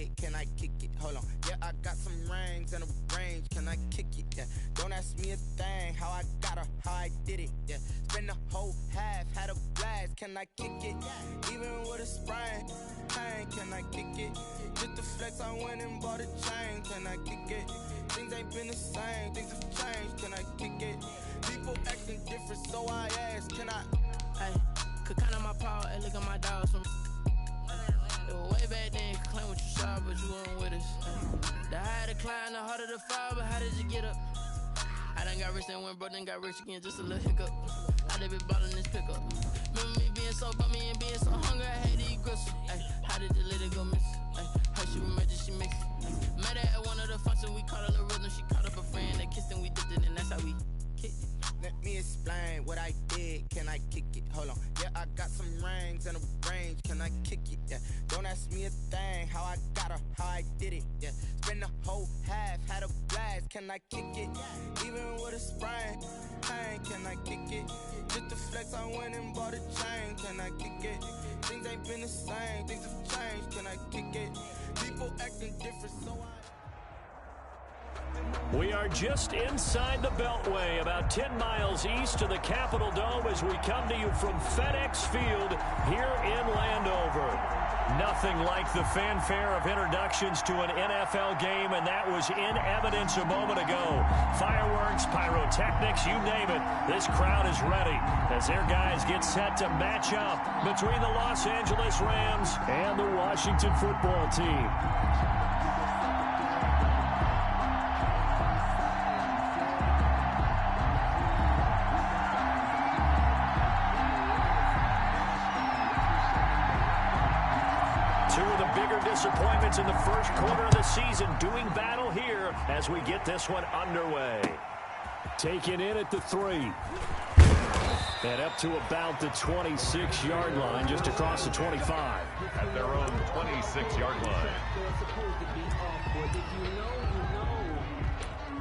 did, can I kick it? Hold on, yeah, I got some rings and a range, can I kick it? Yeah, don't ask me a thing, how I got her, how I did it. Yeah, spend the whole half, had a blast, can I kick it? Even with a sprain, pain, can I kick it? Just the flex, I went and bought a chain, can I kick it? Things ain't been the same, things have changed, can I kick it? People acting different, so I ask, can I? Hey, could count on my power, and look at my dogs from. It was way back then, could claim what you saw, but you weren't with us. The higher the climb, the harder the fall, but how did you get up? I done got rich and went broke, then got rich again, just a little hiccup. I done been ballin' this pickup. Remember me being so bummy and being so hungry, I had to eat gristle. Ay, how did you let it go miss? Ay, how she remember she mixed it. Met her at one of the functions, we caught a little rhythm, she caught up a friend, they kissed and we dipped it, and that's how we kicked it. Let me explain what I did, can I kick it? Hold on, yeah, I got some rings and a range, can I kick it? Yeah, don't ask me a thing, how I got her, how I did it. Yeah, spend the whole half, had a blast, can I kick it? Even with a sprain, pain, can I kick it? Just the flex, I went and bought a chain, can I kick it? Things ain't been the same, things have changed, can I kick it? People acting different, so I... We are just inside the Beltway, about 10 miles east of the Capitol Dome as we come to you from FedEx Field here in Landover. Nothing like the fanfare of introductions to an NFL game, and that was in evidence a moment ago. Fireworks, pyrotechnics, you name it. This crowd is ready as their guys get set to match up between the Los Angeles Rams and the Washington football team. Disappointments in the first quarter of the season doing battle here as we get this one underway. Taken in at the 3. And up to about the 26-yard line, just across the 25. At their own 26-yard line.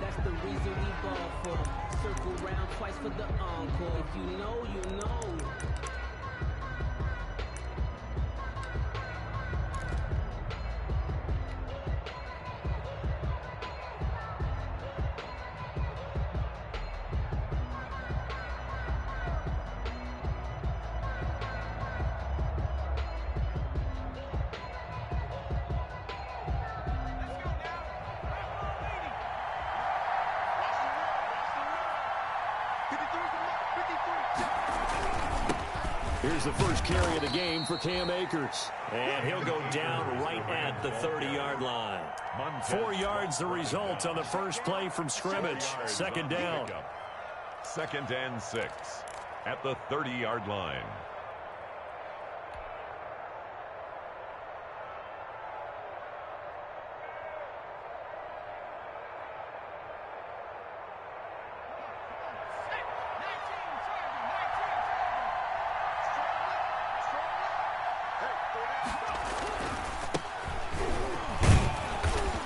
That's the reason we ball for. Circle round twice for the encore. If you know, you know. Here's the first carry of the game for Cam Akers. And he'll go down right at the 30-yard line. 4 yards the result on the first play from scrimmage. Second down. 2nd and 6 at the 30-yard line.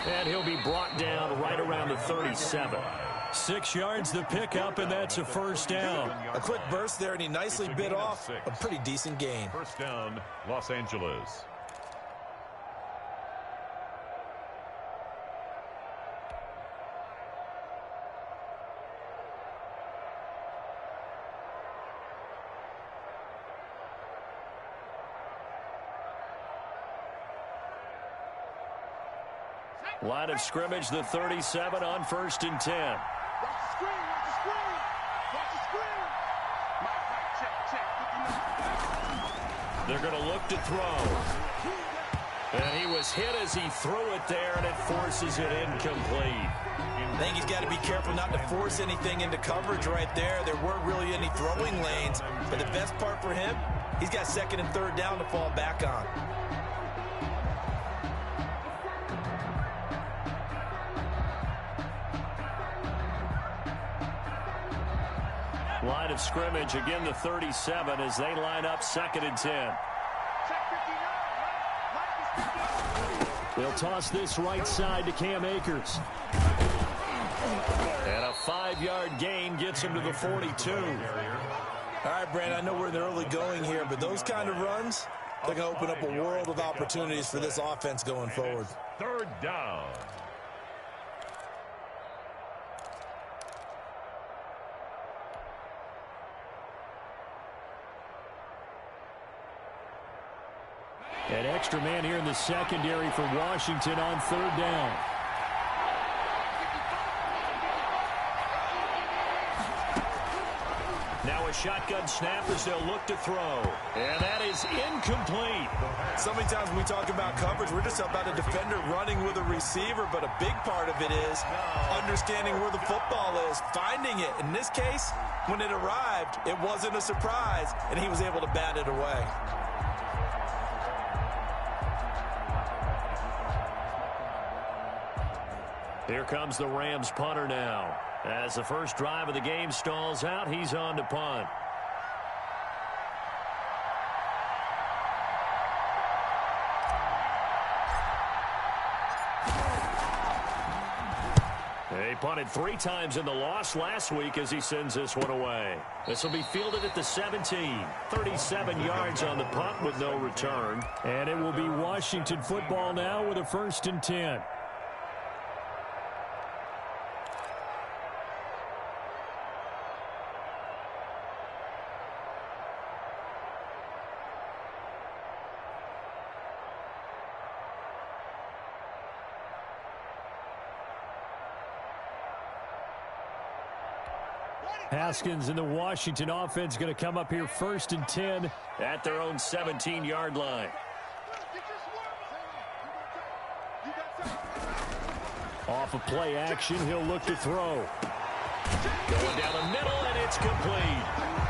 And he'll be brought down right around the 37. 6 yards the pickup, and that's a first down. A quick burst there, and he nicely bit off a pretty decent gain. First down, Los Angeles. Line of scrimmage, the 37 on 1st and 10. Watch the screen, watch the screen. Watch the screen. Check. They're going to look to throw. And he was hit as he threw it there, and it forces it incomplete. I think he's got to be careful not to force anything into coverage right there. There weren't really any throwing lanes. But the best part for him, he's got 2nd and 3rd down to fall back on. Line of scrimmage, again the 37 as they line up 2nd and 10. They'll toss this right side to Cam Akers. And a 5-yard gain gets him to the 42. All right, Brandon, I know we're in the early going here, but those kind of runs, They're going to open up a world of opportunities for this offense going forward. Third down. An extra man here in the secondary for Washington on third down. Now a shotgun snap as they'll look to throw. And that is incomplete. So many times when we talk about coverage, we're just about a defender running with a receiver, but a big part of it is understanding where the football is, finding it. In this case, when it arrived, it wasn't a surprise, and he was able to bat it away. Here comes the Rams punter now. As the first drive of the game stalls out, he's on to punt. He punted 3 times in the loss last week as he sends this one away. This will be fielded at the 17. 37 yards on the punt with no return. And it will be Washington football now with a 1st and 10. Haskins and the Washington offense going to come up here 1st and 10 at their own 17-yard line. Off of play action, he'll look to throw. Going down the middle, and it's complete.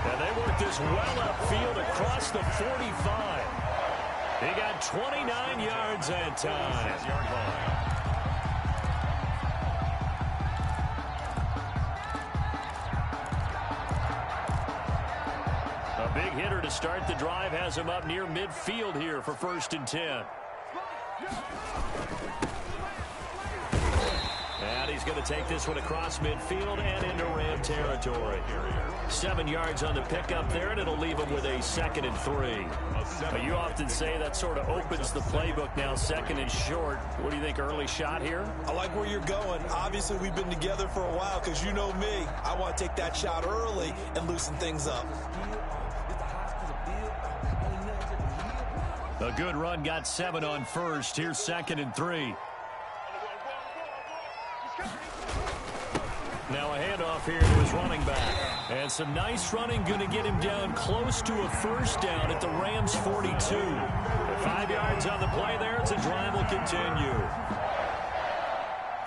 And they work this well upfield across the 45. He got 29 yards that time. Big hitter to start the drive has him up near midfield here for 1st and 10. And he's going to take this one across midfield and into Ram territory. 7 yards on the pickup there, and it'll leave him with a 2nd and 3. But you often say that sort of opens the playbook now, 2nd and short. What do you think, early shot here? I like where you're going. Obviously, we've been together for a while because you know me. I want to take that shot early and loosen things up. A good run, got 7 on 1st. Here's 2nd and 3. Now a handoff here to his running back. And some nice running, going to get him down close to a 1st down at the Rams 42. 5 yards on the play there as the drive will continue.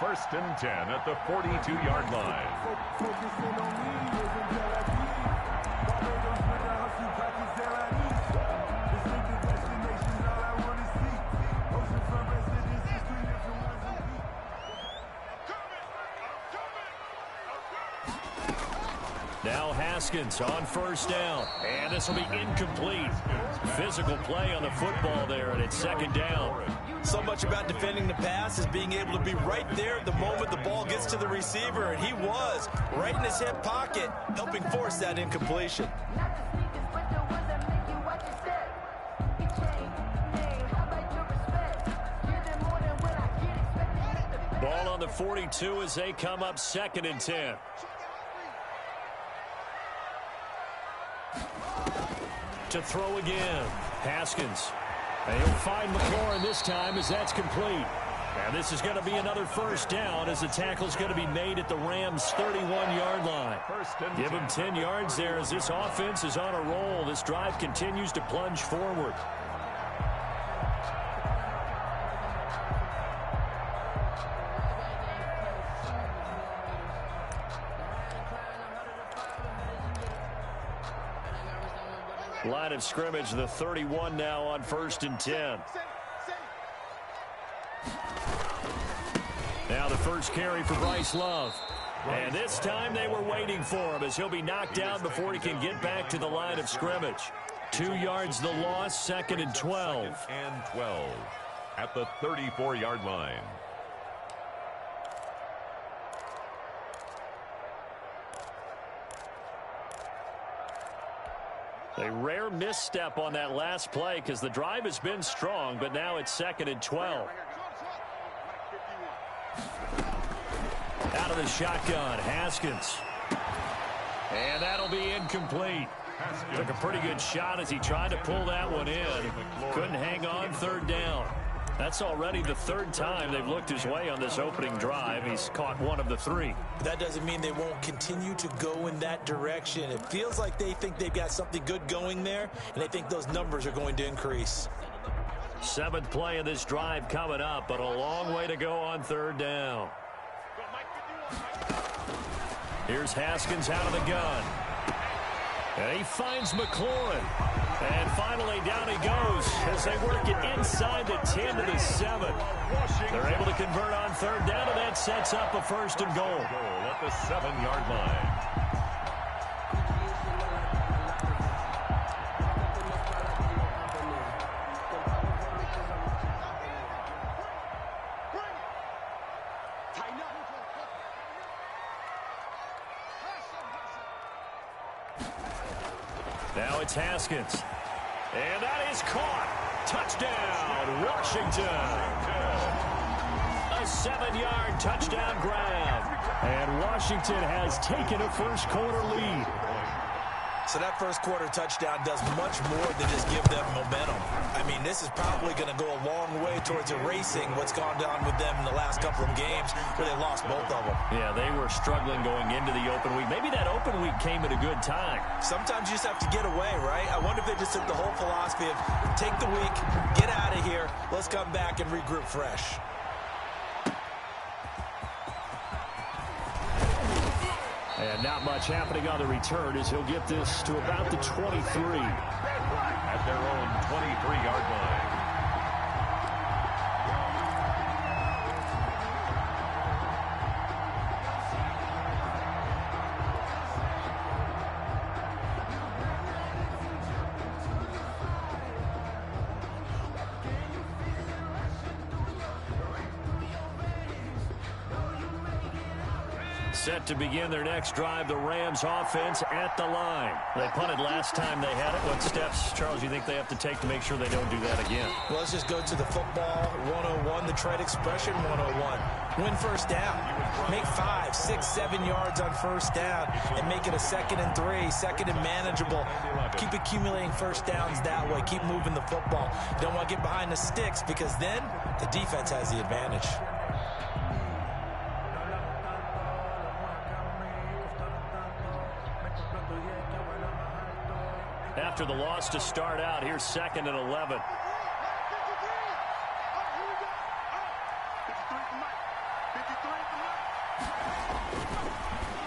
1st and 10 at the 42-yard line. Now Haskins on 1st down. And this will be incomplete. Physical play on the football there, and it's 2nd down. So much about defending the pass is being able to be right there at the moment the ball gets to the receiver, and he was right in his hip pocket, helping force that incompletion. Ball on the 42 as they come up 2nd and 10. To throw again. Haskins. And he'll find McLaurin this time as that's complete. And this is going to be another 1st down as the tackle's going to be made at the Rams' 31-yard line. Give him 10 yards there as this offense is on a roll. This drive continues to plunge forward. Line of scrimmage, the 31 now on 1st and 10. Now the first carry for Bryce Love. And this time they were waiting for him as he'll be knocked down before he can get back to the line of scrimmage. 2 yards the loss, 2nd and 12. 2nd and 12 at the 34-yard line. A rare misstep on that last play because the drive has been strong, but now it's 2nd and 12. Out of the shotgun, Haskins. And that'll be incomplete. Took a pretty good shot as he tried to pull that one in. Couldn't hang on 3rd down. That's already the 3rd time they've looked his way on this opening drive. He's caught 1 of the 3. That doesn't mean they won't continue to go in that direction. It feels like they think they've got something good going there, and they think those numbers are going to increase. 7th play of this drive coming up, but a long way to go on 3rd down. Here's Haskins out of the gun. And he finds McLaurin. And finally down he goes as they work it inside the 10 to the 7. They're able to convert on 3rd down, and that sets up a 1st and goal. At the 7-yard line. Now it's Haskins. And that is caught. Touchdown, Washington. A 7-yard touchdown grab. And Washington has taken a first-quarter lead. So that first-quarter touchdown does much more than just give them momentum. I mean, this is probably going to go a long way towards erasing what's gone down with them in the last couple of games where they lost both of them. Yeah, they were struggling going into the open week. Maybe that open week came at a good time. Sometimes you just have to get away, right? I wonder if they just took the whole philosophy of take the week, get out of here, let's come back and regroup fresh. And not much happening on the return as he'll get this to about the 23. At their own 23-yard line. Set to begin their next drive, the Rams offense at the line. They punted last time they had it. What steps, Charles, you think they have to take to make sure they don't do that again? Well, let's just go to the football 101, the trade expression 101. Win first down. Make 5, 6, 7 yards on first down and make it a 2nd and 3, 2nd and manageable. Keep accumulating first downs that way. Keep moving the football. You don't want to get behind the sticks because then the defense has the advantage. After the loss to start out, here's 2nd and 11.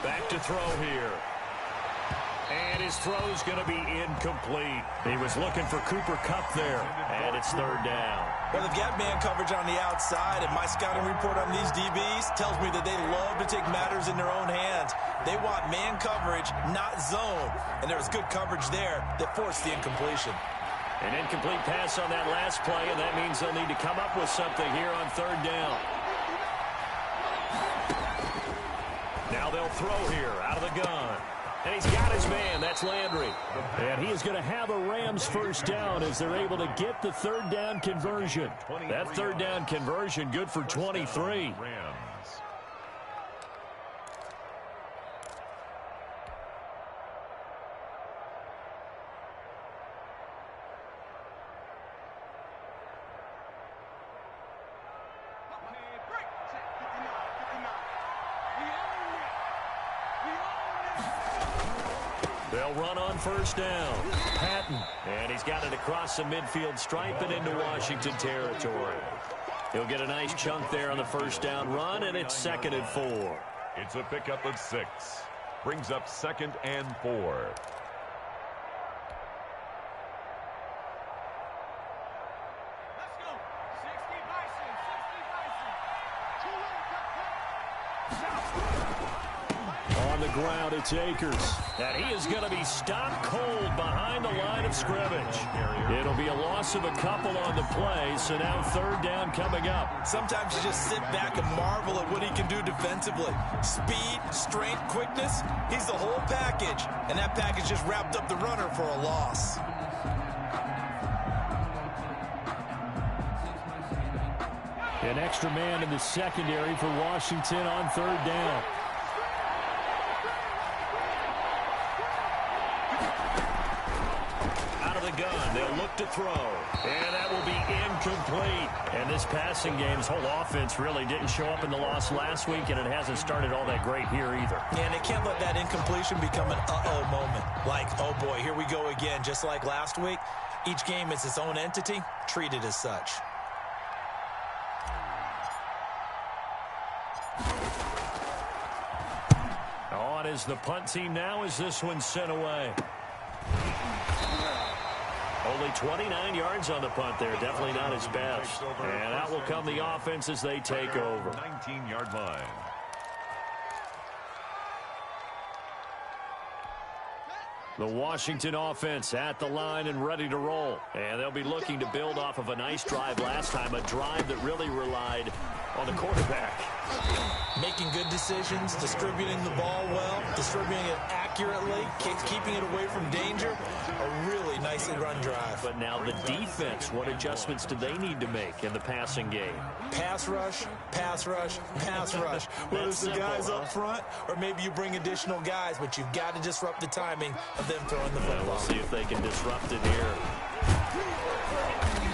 Back to throw here. And his throw's going to be incomplete. He was looking for Cooper Kupp there, and it's 3rd down. Well, they've got man coverage on the outside, and my scouting report on these DBs tells me that they love to take matters in their own hands. They want man coverage, not zone. And there was good coverage there that forced the incompletion. An incomplete pass on that last play, and that means they'll need to come up with something here on 3rd down. Now they'll throw here out of the gun. And he's got his man. That's Landry. And he is going to have a Rams first down as they're able to get the 3rd down conversion. That 3rd down conversion good for 23. They'll run on first down. Patton. And he's got it across the midfield stripe and into Washington territory. He'll get a nice chunk there on the first down run, and it's 2nd and 4. It's a pickup of 6. Brings up 2nd and 4. on the ground. It's Akers. And he is going to be stopped cold behind the line of scrimmage. It'll be a loss of a couple on the play, so now third down coming up. Sometimes you just sit back and marvel at what he can do defensively. Speed, strength, quickness, he's the whole package. And that package just wrapped up the runner for a loss. An extra man in the secondary for Washington on third down. Out of the gun, they'll look to throw. And that will be incomplete. And this passing game's whole offense really didn't show up in the loss last week, and it hasn't started all that great here either. And they can't let that incompletion become an uh-oh moment. Like, oh boy, here we go again, just like last week. Each game is its own entity, treated as such. On is the punt team now as this one's sent away. Only 29 yards on the punt there. Definitely not his best. And out will come the offense as they take over. 19-yard line. The Washington offense at the line and ready to roll. And they'll be looking to build off of a nice drive last time, a drive that really relied on the quarterback. Making good decisions, distributing the ball well, distributing it accurately, keeping it away from danger. A really nicely run drive. But now the defense, what adjustments do they need to make in the passing game? Pass rush, pass rush, pass rush. Whether it's the guys up front or maybe you bring additional guys, but you've got to disrupt the timing of them throwing the football. We'll see if they can disrupt it here.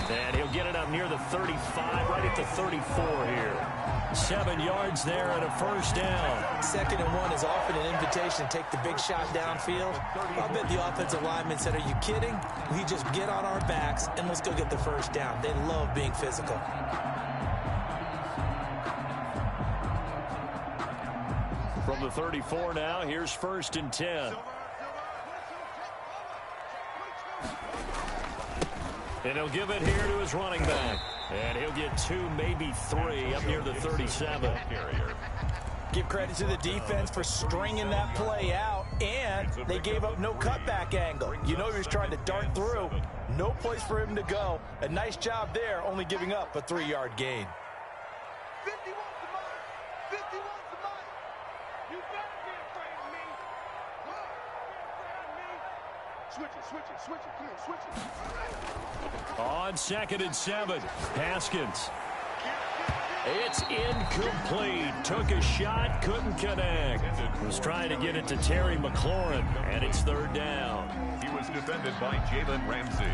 And he'll get it up near the 35, right at the 34 here. 7 yards there and a first down. 2nd and 1 is often an invitation to take the big shot downfield. I bet the offensive lineman said, are you kidding? We just get on our backs and let's go get the first down. They love being physical. From the 34 now, here's 1st and 10. And he'll give it here to his running back. And he'll get 2, maybe 3 up near the 37. Give credit to the defense for stringing that play out, and they gave up no cutback angle. You know he was trying to dart through. No place for him to go. A nice job there, only giving up a 3-yard gain. 50 wants the money. 50 wants the money. You better be afraid of me. Switch it. Come on, switch it. On 2nd and 7, Haskins. It's incomplete. Took a shot, couldn't connect. Was trying to get it to Terry McLaurin, and it's 3rd down. He was defended by Jalen Ramsey.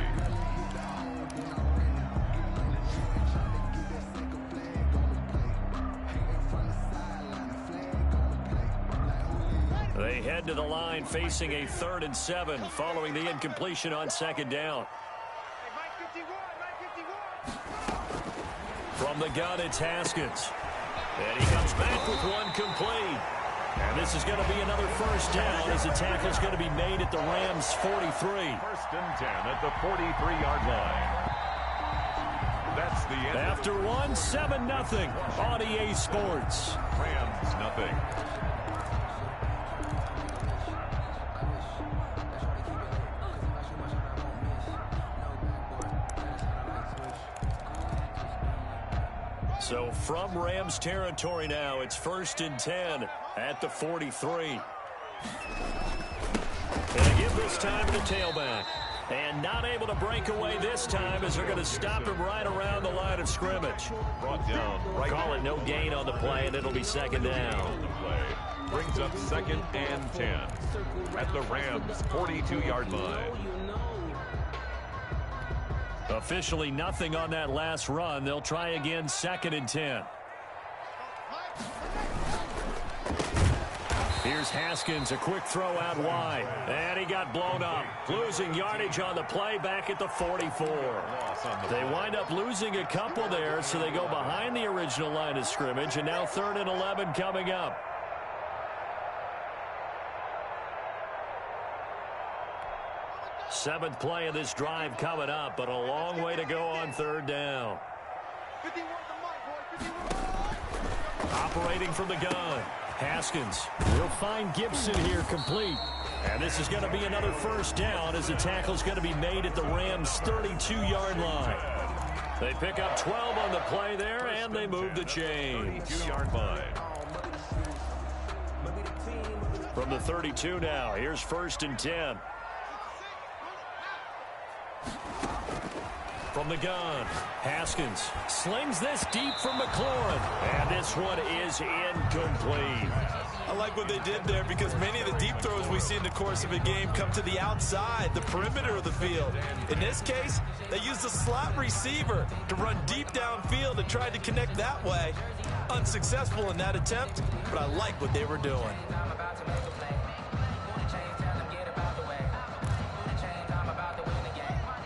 They head to the line facing a 3rd and 7 following the incompletion on 2nd down. From the gun, it's Haskins. And he comes back with one complete. And this is going to be another first down as the tackle's going to be made at the Rams' 43. 1st and 10 at the 43-yard line. That's the end. After 7-0 on EA Sports. Rams nothing. So from Rams territory now, it's 1st and 10 at the 43. And they give this time to the tailback. And not able to break away this time as they're going to stop him right around the line of scrimmage. Brought down. Right. Call it no gain on the play, and it'll be 2nd down. The play brings up 2nd and 10 at the Rams' 42-yard line. Officially nothing on that last run. They'll try again, 2nd and 10. Here's Haskins, a quick throw out wide. And he got blown up. Losing yardage on the play back at the 44. They wind up losing a couple there, so they go behind the original line of scrimmage, and now 3rd and 11 coming up. Seventh play of this drive coming up, but a long way to go on 3rd down. 51 the mic, boy. 51. Operating from the gun. Haskins will find Gibson here complete. And this is going to be another first down as the tackle's going to be made at the Rams' 32-yard line. They pick up 12 on the play there, and they move the chains. 2-yard line. From the 32 now, here's 1st and 10. From the gun, Haskins slings this deep from McLaurin, and this one is incomplete. I like what they did there because many of the deep throws we see in the course of a game come to the outside, the perimeter of the field. In this case, they used the slot receiver to run deep downfield and tried to connect that way. Unsuccessful in that attempt, but I like what they were doing.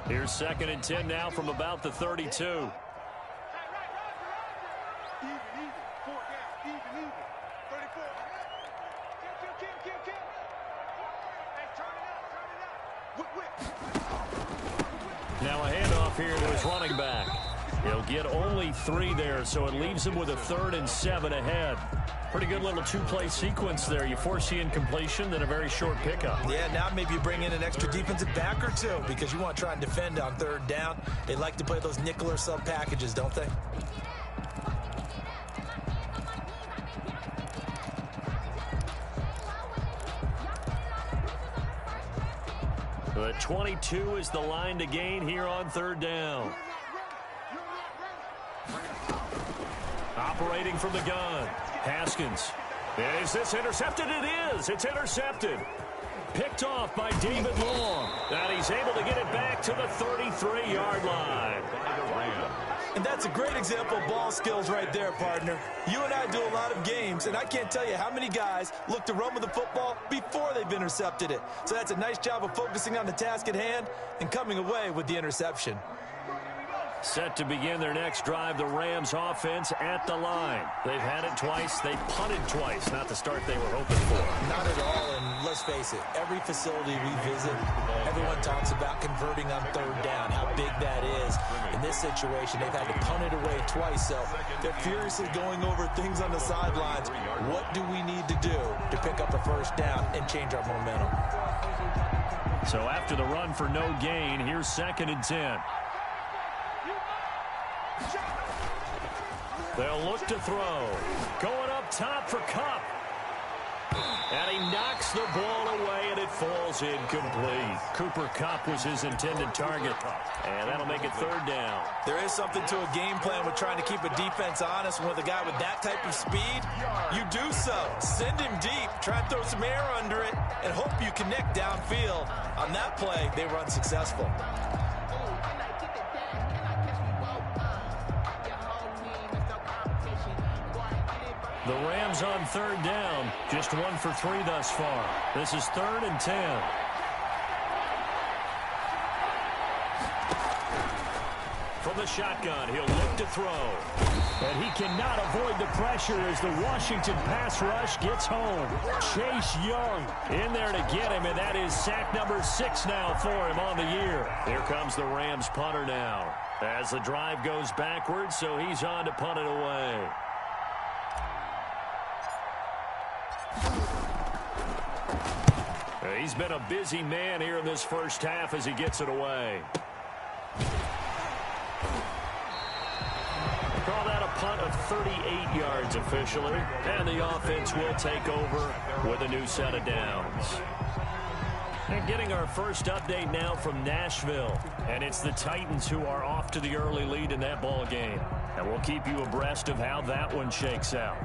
Here's 2nd and 10 now from about the 32. Now a handoff here to his running back. He'll get only 3 there, so it leaves him with a 3rd and 7 ahead. Pretty good little 2-play sequence there. You force the incompletion, then a very short pickup. Yeah, now maybe you bring in an extra defensive back or two because you want to try and defend on 3rd down. They like to play those nickel or sub packages, don't they? The 22 is the line to gain here on 3rd down. Operating from the gun, Haskins. Is this intercepted? It is. It's intercepted. Picked off by David Long. And he's able to get it back to the 33-yard line. And that's a great example of ball skills right there, partner. You and I do a lot of games, and I can't tell you how many guys look to run with the football before they've intercepted it. So that's a nice job of focusing on the task at hand and coming away with the interception. Set to begin their next drive, the Rams offense at the line. They've had it twice. They've punted twice. Not the start they were hoping for. Not at all, and let's face it, every facility we visit, everyone talks about converting on 3rd down, how big that is. In this situation, they've had to punt it away twice, so they're furiously going over things on the sidelines. What do we need to do to pick up a 1st down and change our momentum? So after the run for no gain, here's 2nd and 10. They'll look to throw. Going up top for Kupp. And he knocks the ball away, and it falls incomplete. Cooper Kupp was his intended target. And that'll make it 3rd down. There is something to a game plan with trying to keep a defense honest. With a guy with that type of speed, you do so. Send him deep. Try and throw some air under it, and hope you connect downfield. On that play, they were unsuccessful. The Rams on 3rd down, just 1 for 3 thus far. This is 3rd and 10. From the shotgun, he'll look to throw. And he cannot avoid the pressure as the Washington pass rush gets home. Chase Young in there to get him, and that is sack number 6 now for him on the year. Here comes the Rams punter now as the drive goes backwards, so he's on to punt it away. He's been a busy man here in this first half as he gets it away. Call that a punt of 38 yards officially. And the offense will take over with a new set of downs. And getting our first update now from Nashville. And it's the Titans who are off to the early lead in that ball game. And we'll keep you abreast of how that one shakes out.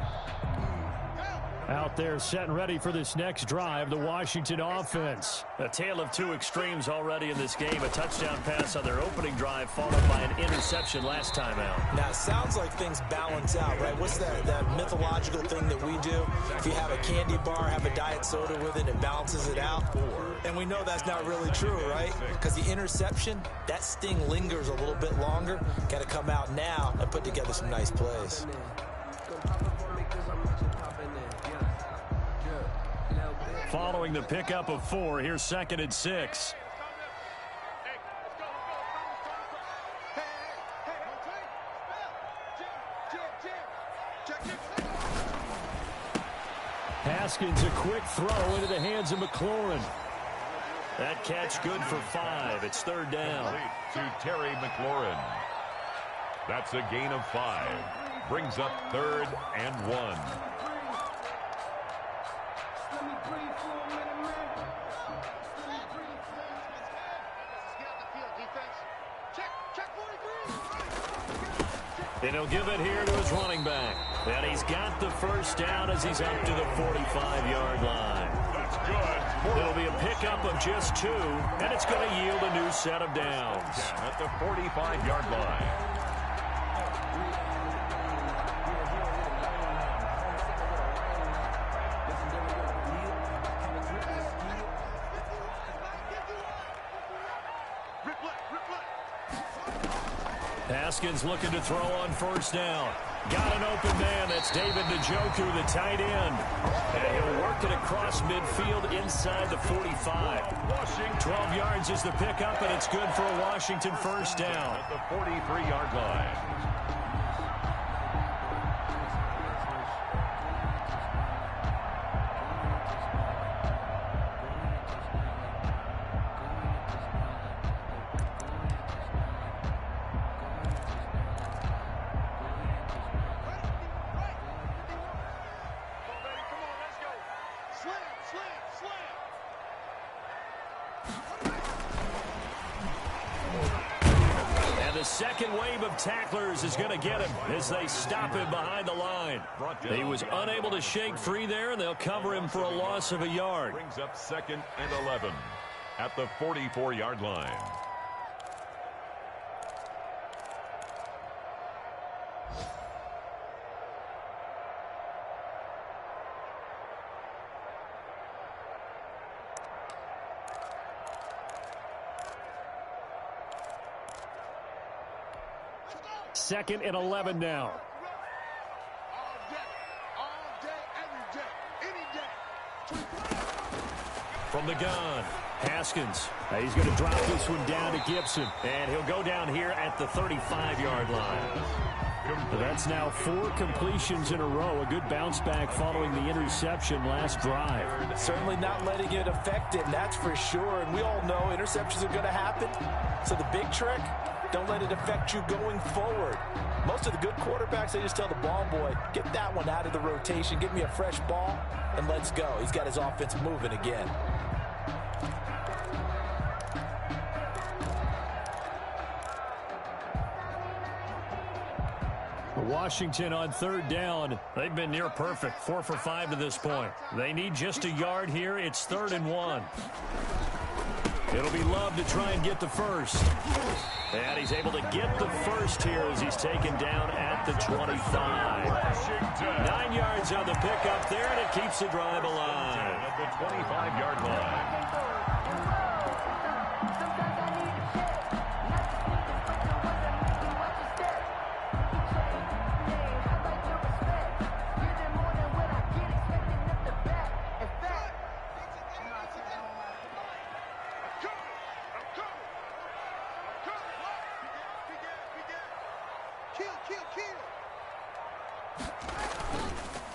Out there set and ready for this next drive, the Washington offense. A tale of 2 extremes already in this game. A touchdown pass on their opening drive followed by an interception last time out. Now, it sounds like things balance out, right? What's that mythological thing that we do? If you have a candy bar, have a diet soda with it, it balances it out. And we know that's not really true, right? Because the interception, that sting lingers a little bit longer. Got to come out now and put together some nice plays. Following the pickup of 4, here's 2nd and 6. Haskins, a quick throw into the hands of McLaurin. That catch good for 5. It's third down. To Terry McLaurin. That's a gain of 5. Brings up 3rd and 1. And he'll give it here to his running back. And he's got the first down as he's up to the 45-yard line. That's good. It'll be a pickup of just 2, and it's going to yield a new set of downs. At the 45-yard line. Haskins looking to throw on first down. Got an open man. That's David Njoku, the tight end. And he'll work it across midfield inside the 45. 12 yards is the pickup, and it's good for a Washington first down. At the 43-yard line. The second wave of tacklers is going to get him as they stop him behind the line. He was unable to shake free there, and they'll cover him for a loss of a yard. Brings up 2nd and 11 at the 44-yard line. Second and 11 now. From the gun, Haskins. He's going to drop this one down to Gibson, and he'll go down here at the 35-yard line. That's now 4 completions in a row. A good bounce back following the interception last drive. Certainly not letting it affect it, that's for sure. And we all know interceptions are going to happen. So the big trick, don't let it affect you going forward. Most of the good quarterbacks, they just tell the ball boy, get that one out of the rotation, give me a fresh ball, and let's go. He's got his offense moving again. Washington on third down. They've been near perfect. 4 for 5 to this point. They need just a yard here. It's 3rd and 1. It'll be Love to try and get the first. And he's able to get the first here as he's taken down at the 25. 9 yards on the pickup there, and it keeps the drive alive. At the 25-yard line.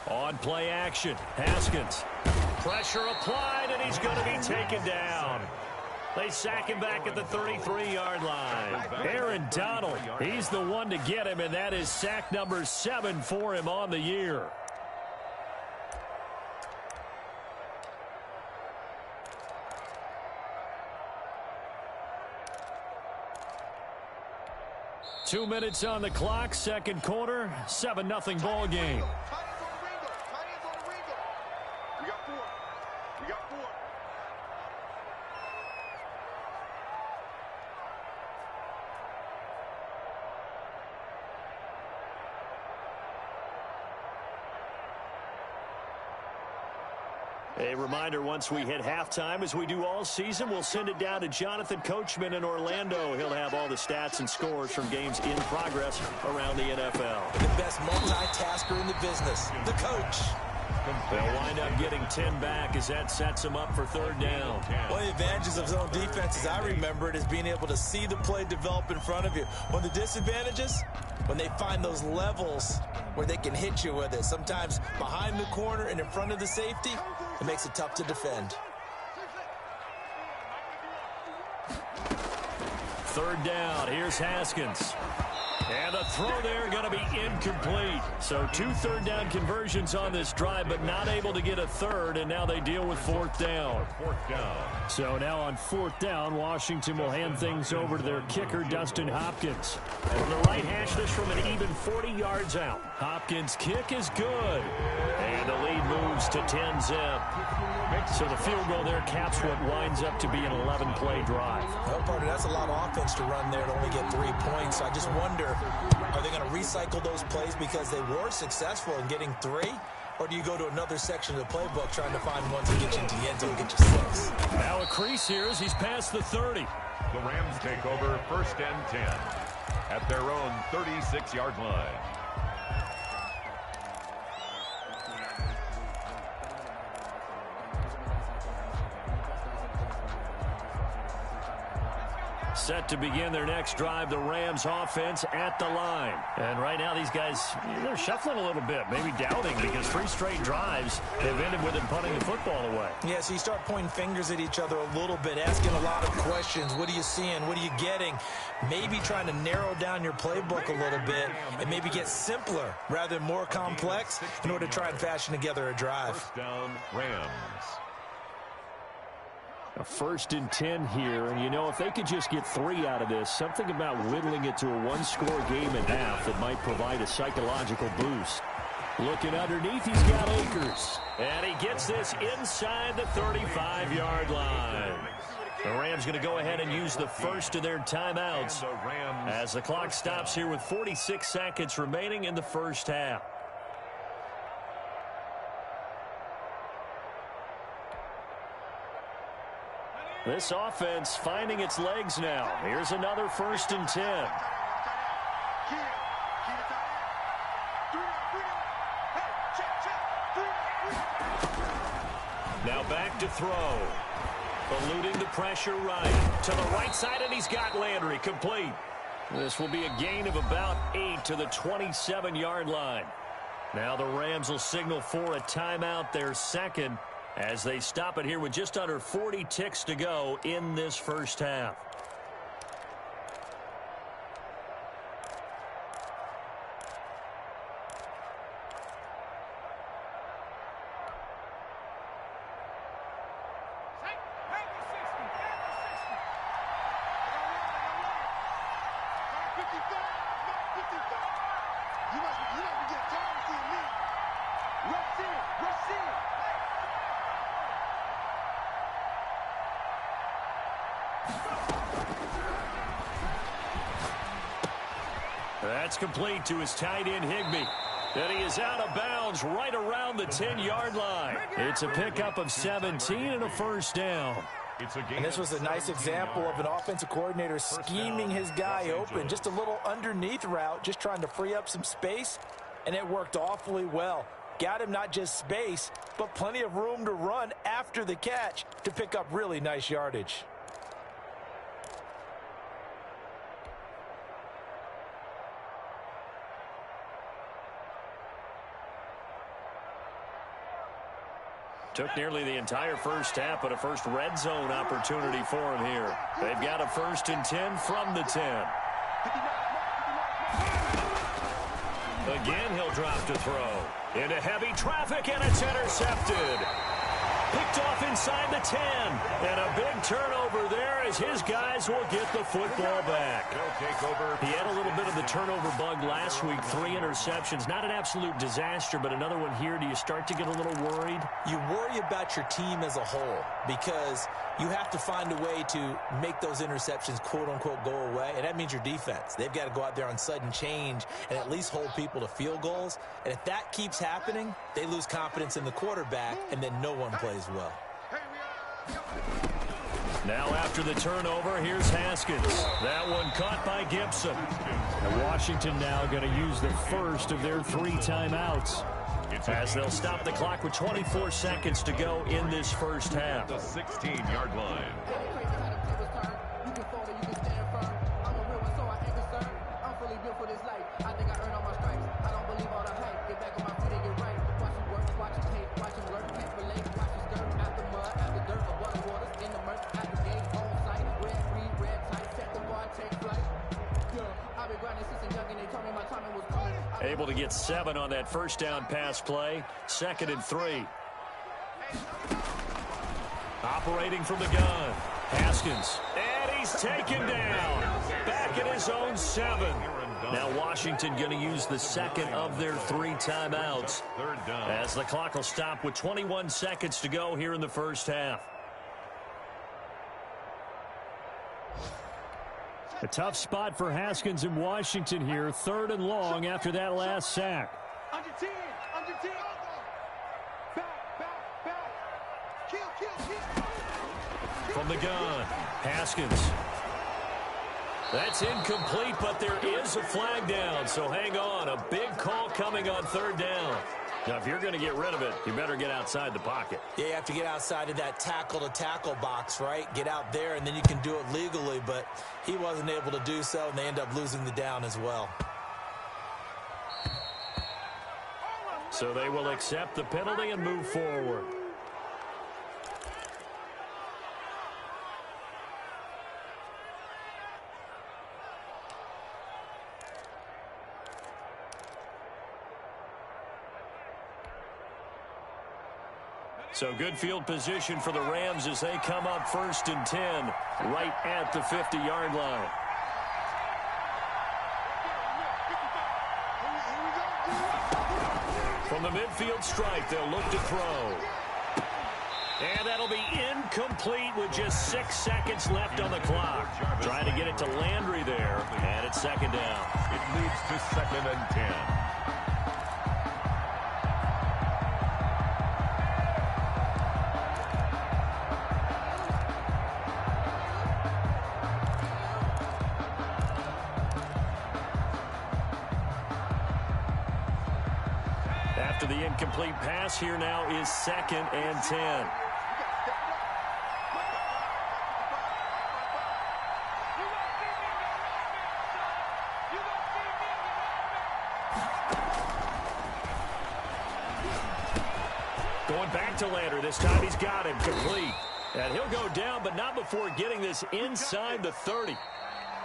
On play action, Haskins. Pressure applied, and he's going to be taken down. They sack him back at the 33-yard line. Aaron Donald, he's the one to get him, and that is sack number 7 for him on the year. Two minutes on the clock, second quarter, 7-0 ball game. A reminder, once we hit halftime, as we do all season, we'll send it down to Jonathan Coachman in Orlando. He'll have all the stats and scores from games in progress around the NFL. The best multitasker in the business, the coach. They'll wind up getting 10 back as that sets them up for third down. One of the advantages of zone defense, as I remember it, is being able to see the play develop in front of you. One of the disadvantages, when they find those levels where they can hit you with it. Sometimes behind the corner and in front of the safety, it makes it tough to defend. Third down. Here's Haskins. And the throw there going to be incomplete. So 2 third-down conversions on this drive, but not able to get a third, and now they deal with fourth down. So now on fourth down, Washington will hand things over to their kicker, Dustin Hopkins. And from the right hash, this from an even 40 yards out. Hopkins' kick is good. And the lead moves to 10-zip. So the field goal there caps what winds up to be an 11-play drive. Well, partner, that's a lot of offense to run there to only get 3 points. So I just wonder, are they going to recycle those plays because they were successful in getting 3? Or do you go to another section of the playbook trying to find one to get you into the end zone and get you 6? Now a crease here as he's past the 30. The Rams take over 1st and 10 at their own 36-yard line. Set to begin their next drive, the Rams offense at the line. And right now these guys, they're shuffling a little bit, maybe doubting, because 3 straight drives have ended with them punting the football away. Yeah, so you start pointing fingers at each other a little bit, asking a lot of questions. What are you seeing? What are you getting? Maybe trying to narrow down your playbook a little bit and maybe get simpler rather than more complex in order to try and fashion together a drive. First down, Rams. A 1st and 10 here, and you know, if they could just get 3 out of this, something about whittling it to a 1-score game at half that might provide a psychological boost. Looking underneath, he's got Akers. And he gets this inside the 35-yard line. The Rams going to go ahead and use the first of their timeouts as the clock stops here with 46 seconds remaining in the first half. This offense finding its legs now. Here's another 1st and 10. Now back to throw. Eluding the pressure right. To the right side, and he's got Landry complete. This will be a gain of about 8 to the 27-yard line. Now the Rams will signal for a timeout, their second, as they stop it here with just under 40 ticks to go in this first half. That's complete to his tight end, Higbee. And he is out of bounds right around the 10-yard line. It's a pickup of 17 and a first down. And this was a nice example of an offensive coordinator scheming his guy open. Just a little underneath route, just trying to free up some space, and it worked awfully well. Got him not just space, but plenty of room to run after the catch to pick up really nice yardage. Took nearly the entire first half, but a first red zone opportunity for him here. They've got a 1st and 10 from the 10. Again, he'll drop to throw. Into heavy traffic, and it's intercepted. Picked off inside the 10. And a big turnover there as his guys will get the football back. He had a little bit of the turnover bug last week. 3 interceptions. Not an absolute disaster, but another one here. Do you start to get a little worried? You worry about your team as a whole because you have to find a way to make those interceptions, quote-unquote, go away. And that means your defense. They've got to go out there on sudden change and at least hold people to field goals. And if that keeps happening, they lose confidence in the quarterback, and then no one plays well. Now after the turnover, here's Haskins. That one caught by Gibson. And Washington now going to use the first of their 3 timeouts as they'll stop the clock with 24 seconds to go in this first half. The 16-yard line. I think Able to get 7 on that first down pass play. 2nd and 3. Operating from the gun. Haskins. And he's taken down. Back at his own 7. Now Washington going to use the second of their 3 timeouts. As the clock will stop with 21 seconds to go here in the first half. A tough spot for Haskins in Washington here. 3rd and long after that last sack. Under 10. Back. Kill. From the gun, Haskins. That's incomplete, but there is a flag down, so hang on. A big call coming on 3rd down. Now, if you're going to get rid of it, you better get outside the pocket. Yeah, you have to get outside of that tackle-to-tackle box, right? Get out there, and then you can do it legally, but he wasn't able to do so, and they end up losing the down as well. So they will accept the penalty and move forward. So good field position for the Rams as they come up 1st and 10, right at the 50-yard line. From the midfield stripe, they'll look to throw. And that'll be incomplete with just 6 seconds left on the clock. Trying to get it to Landry there, and it's 2nd down. It leads to 2nd and 10. After the incomplete pass, here now is 2nd and 10. Going back to Landry. This time he's got it complete. And he'll go down, but not before getting this inside the 30.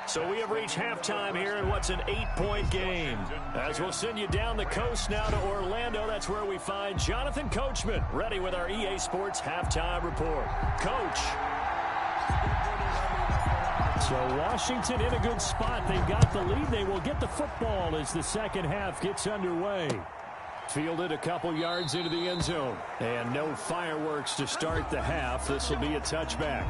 So we have reached halftime here in what's an 8-point game. As we'll send you down the coast now to Orlando, that's where we find Jonathan Coachman, ready with our EA Sports Halftime Report. Coach. So Washington in a good spot. They've got the lead. They will get the football as the second half gets underway. Fielded a couple yards into the end zone. And no fireworks to start the half. This will be a touchback.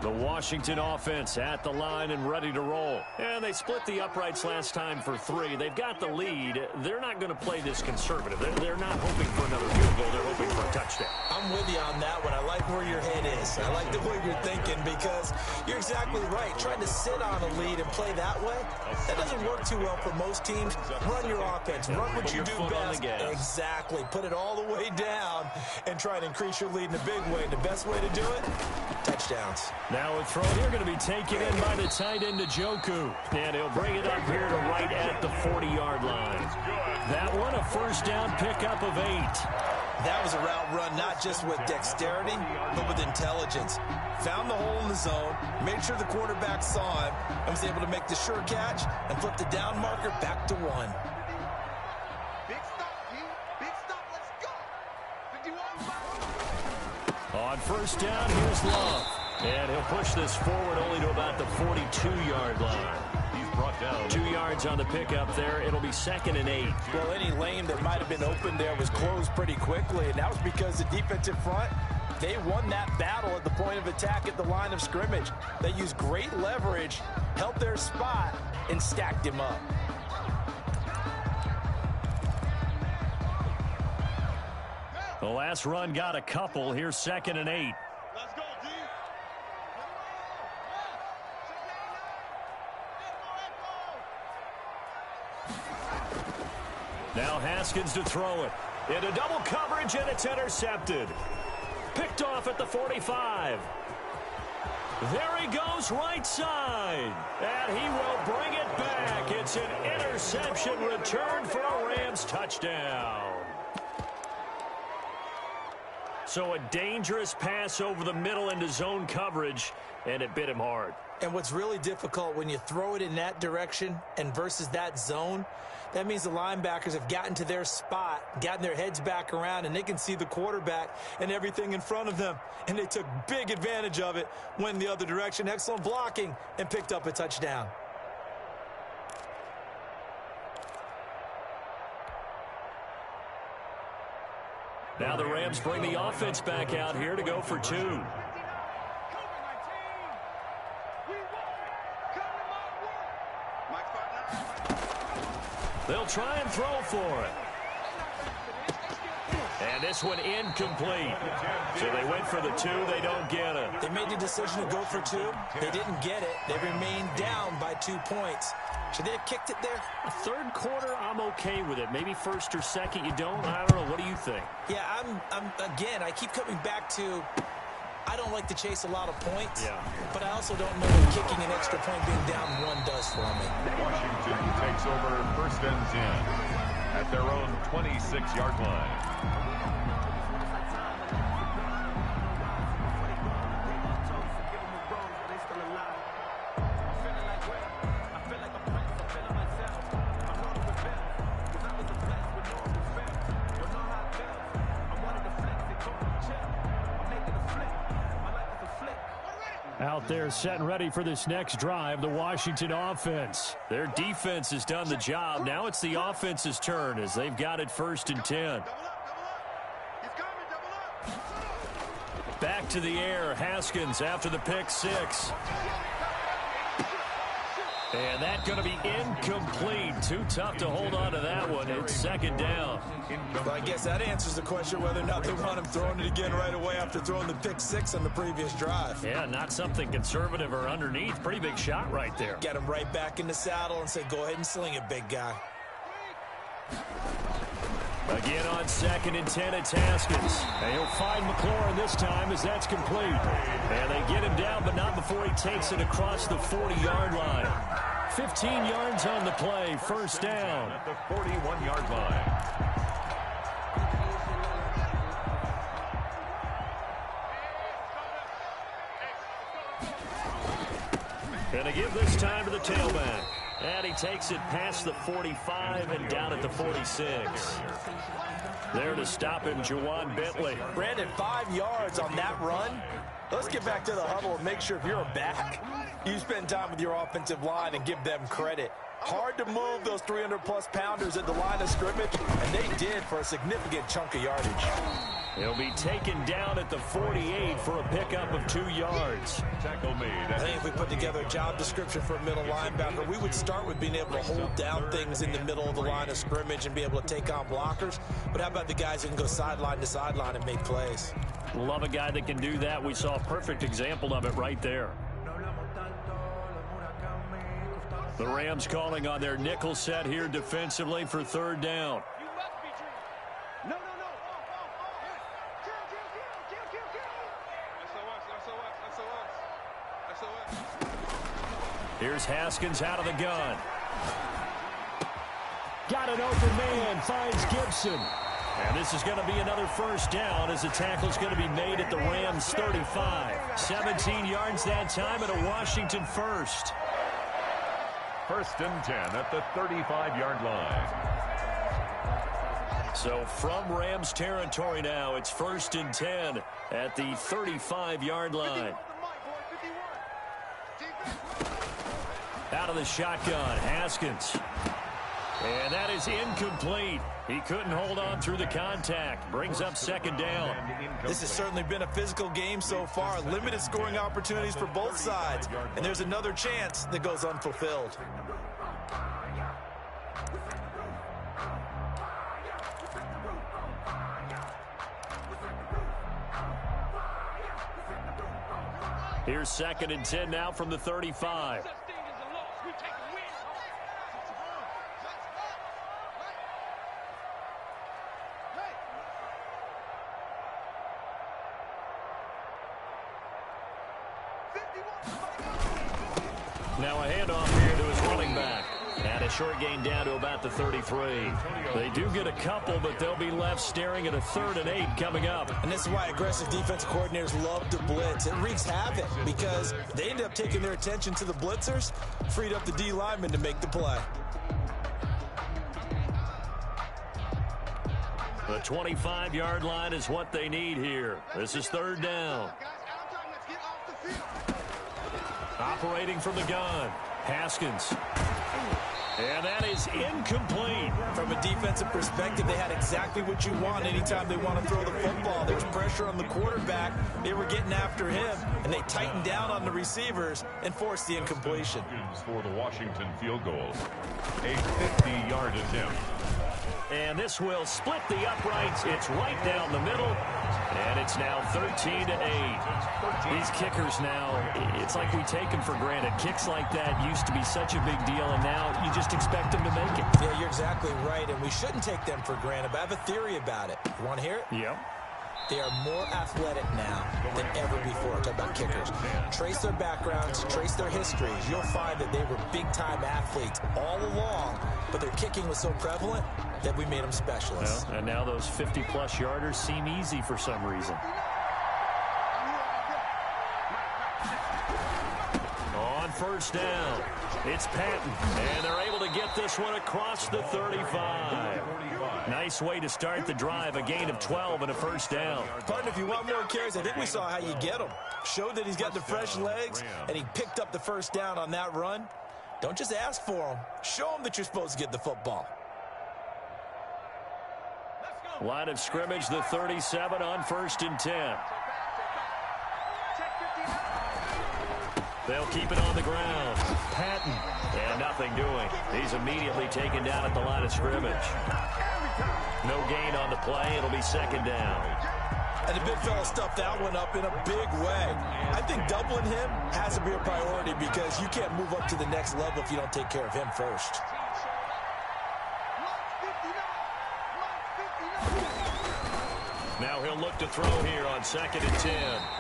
The Washington offense at the line and ready to roll. And they split the uprights last time for 3. They've got the lead. They're not going to play this conservative. They're not hoping for another field goal. They're hoping for a touchdown. I'm with you on that one. I like where your head is. I like the way you're thinking because you're exactly right. Trying to sit on a lead and play that way, that doesn't work too well for most teams. Run your offense. Run what you do best. Exactly. Put it all the way down and try to increase your lead in a big way. And the best way to do it, touchdowns. Now a throw here going to be taken in by the tight end Njoku. And he'll bring it up here to right at the 40-yard line. That one a first down pickup of 8. That was a route run not just with dexterity, but with intelligence. Found the hole in the zone, made sure the quarterback saw him, and was able to make the sure catch and flip the down marker back to 1. Big stop, G. Big stop. Let's go. 51. On first down, here's Love. And he'll push this forward only to about the 42-yard line. He's brought down. 2 yards on the pickup there. It'll be 2nd and 8. Well, any lane that might have been open there was closed pretty quickly, and that was because the defensive front, they won that battle at the point of attack at the line of scrimmage. They used great leverage, held their spot, and stacked him up. The last run got a couple. Here's 2nd and 8. Let's go, D. Now Haskins to throw it. Into double coverage, and it's intercepted. Picked off at the 45. There he goes right side. And he will bring it back. It's an interception returned for a Rams touchdown. So a dangerous pass over the middle into zone coverage, and it bit him hard. And what's really difficult when you throw it in that direction and versus that zone, that means the linebackers have gotten to their spot, gotten their heads back around, and they can see the quarterback and everything in front of them. And they took big advantage of it, went in the other direction. Excellent blocking, and picked up a touchdown. Now the Rams bring the offense back out here to go for 2. They'll try and throw for it. And this one incomplete. So they went for the 2. They don't get it. They made the decision to go for 2. They didn't get it. They remained down by 2 points. Should they have kicked it there? Third quarter, I'm okay with it. Maybe first or second, you don't. I don't know. What do you think? Yeah, again, I keep coming back to I don't like to chase a lot of points, but I also don't know what kicking an extra point being down 1 does for me. Washington takes over 1st and 10 at their own 26-yard line. Out there set and ready for this next drive, the Washington offense. Their defense has done the job. Now it's the offense's turn as they've got it 1st and 10. Back to the air, Haskins after the pick 6. And that's going to be incomplete. Too tough to hold on to that one. It's 2nd down. Well, I guess that answers the question whether or not they want him throwing it again right away after throwing the pick 6 on the previous drive. Yeah, not something conservative or underneath. Pretty big shot right there. Get him right back in the saddle and say, go ahead and sling it, big guy. Again on 2nd and 10, it's Haskins. And he'll find McLaurin this time as that's complete. And they get him down, but not before he takes it across the 40-yard line. 15 yards on the play, 1st down. At the 41-yard line. Gonna give this time to the tailback. And he takes it past the 45 and down at the 46. There to stop him, Juwan Bentley. Brandon, 5 yards on that run. Let's get back to the huddle and make sure if you're a back, you spend time with your offensive line and give them credit. Hard to move those 300-plus pounders at the line of scrimmage, and they did for a significant chunk of yardage. He'll be taken down at the 48 for a pickup of 2 yards. Tackle made. I think if we put together a job description for a middle linebacker, we would start with being able to hold down things in the middle of the line of scrimmage and be able to take on blockers. But how about the guys who can go sideline to sideline and make plays? Love a guy that can do that. We saw a perfect example of it right there. The Rams calling on their nickel set here defensively for 3rd down. Here's Haskins out of the gun. Got an open man, finds Gibson. And this is going to be another 1st down as the tackle's going to be made at the Rams 35. 17 yards that time and a Washington 1st. 1st and 10 at the 35-yard line. So from Rams territory now, it's 1st and 10 at the 35-yard line. Out of the shotgun, Haskins. And that is incomplete. He couldn't hold on through the contact. Brings up 2nd down. This has certainly been a physical game so far. Limited scoring opportunities for both sides. And there's another chance that goes unfulfilled. Here's 2nd and 10 now from the 35. Now a handoff here to his running back. And a short gain down to about the 33. They do get a couple, but they'll be left staring at a 3rd and 8 coming up. And this is why aggressive defensive coordinators love to blitz. It wreaks havoc because they end up taking their attention to the blitzers, freed up the D lineman to make the play. The 25-yard line is what they need here. This is 3rd down. Operating from the gun, Haskins. And that is incomplete. From a defensive perspective, they had exactly what you want anytime they want to throw the football. There's pressure on the quarterback. They were getting after him, and they tightened down on the receivers and forced the incompletion. For the Washington field goal, a 50-yard attempt. And this will split the uprights. It's right down the middle. And it's now 13-8. These kickers now, it's like we take them for granted. Kicks like that used to be such a big deal, and now you just expect them to make it. Yeah, you're exactly right, and we shouldn't take them for granted, but I have a theory about it. You want to hear it? Yep. They are more athletic now than ever before. I'm talking about kickers. Trace their backgrounds, trace their histories. You'll find that they were big-time athletes all along, but their kicking was so prevalent that we made them specialists. Well, and now those 50-plus yarders seem easy for some reason. On 1st down, it's Patton, and they're able to get this one across the 35. Nice way to start the drive, a gain of 12 and a 1st down. Partner, if you want more carries, I think we saw how you get him. Showed that he's got the fresh legs, and he picked up the 1st down on that run. Don't just ask for him. Show him that you're supposed to get the football. Line of scrimmage, the 37 on 1st and 10. They'll keep it on the ground. Patton, and nothing doing. He's immediately taken down at the line of scrimmage. No gain on the play. It'll be 2nd down. And the big fella stuffed that one up in a big way. I think doubling him has to be a priority because you can't move up to the next level if you don't take care of him first. Now he'll look to throw here on 2nd and 10.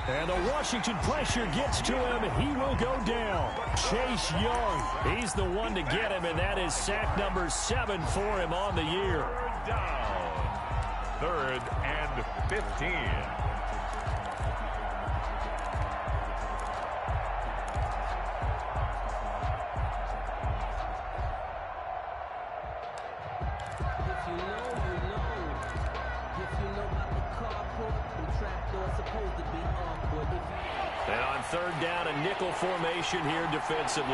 And the Washington pressure gets to him. He will go down. Chase Young. He's the one to get him, and that is sack number 7 for him on the year. Down. 3rd and 15. And on 3rd down, a nickel formation here defensively.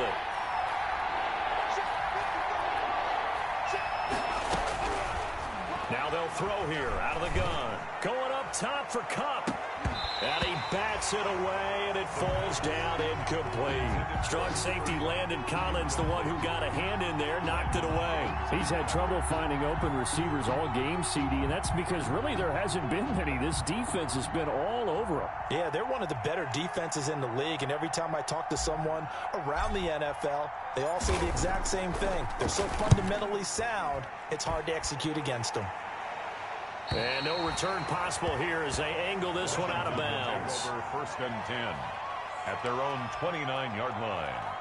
Now they'll throw here out of the gun. Going up top for Kupp. And he bats it away, and it falls down incomplete. Strong safety Landon Collins, the one who got a hand in there, knocked it away. He's had trouble finding open receivers all game, CD, and that's because really there hasn't been many. This defense has been all over him. Yeah, they're one of the better defenses in the league, and every time I talk to someone around the NFL, they all say the exact same thing. They're so fundamentally sound, it's hard to execute against them. And no return possible here as they angle this one out of bounds. Over 1st and 10 at their own 29-yard line.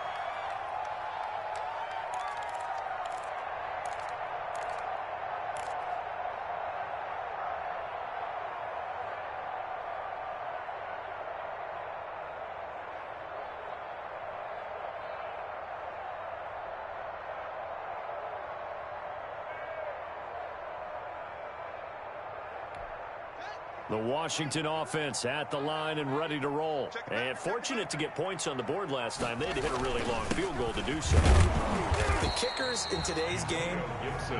The Washington offense at the line and ready to roll. And fortunate to get points on the board last time. They had to hit a really long field goal to do so. The kickers in today's game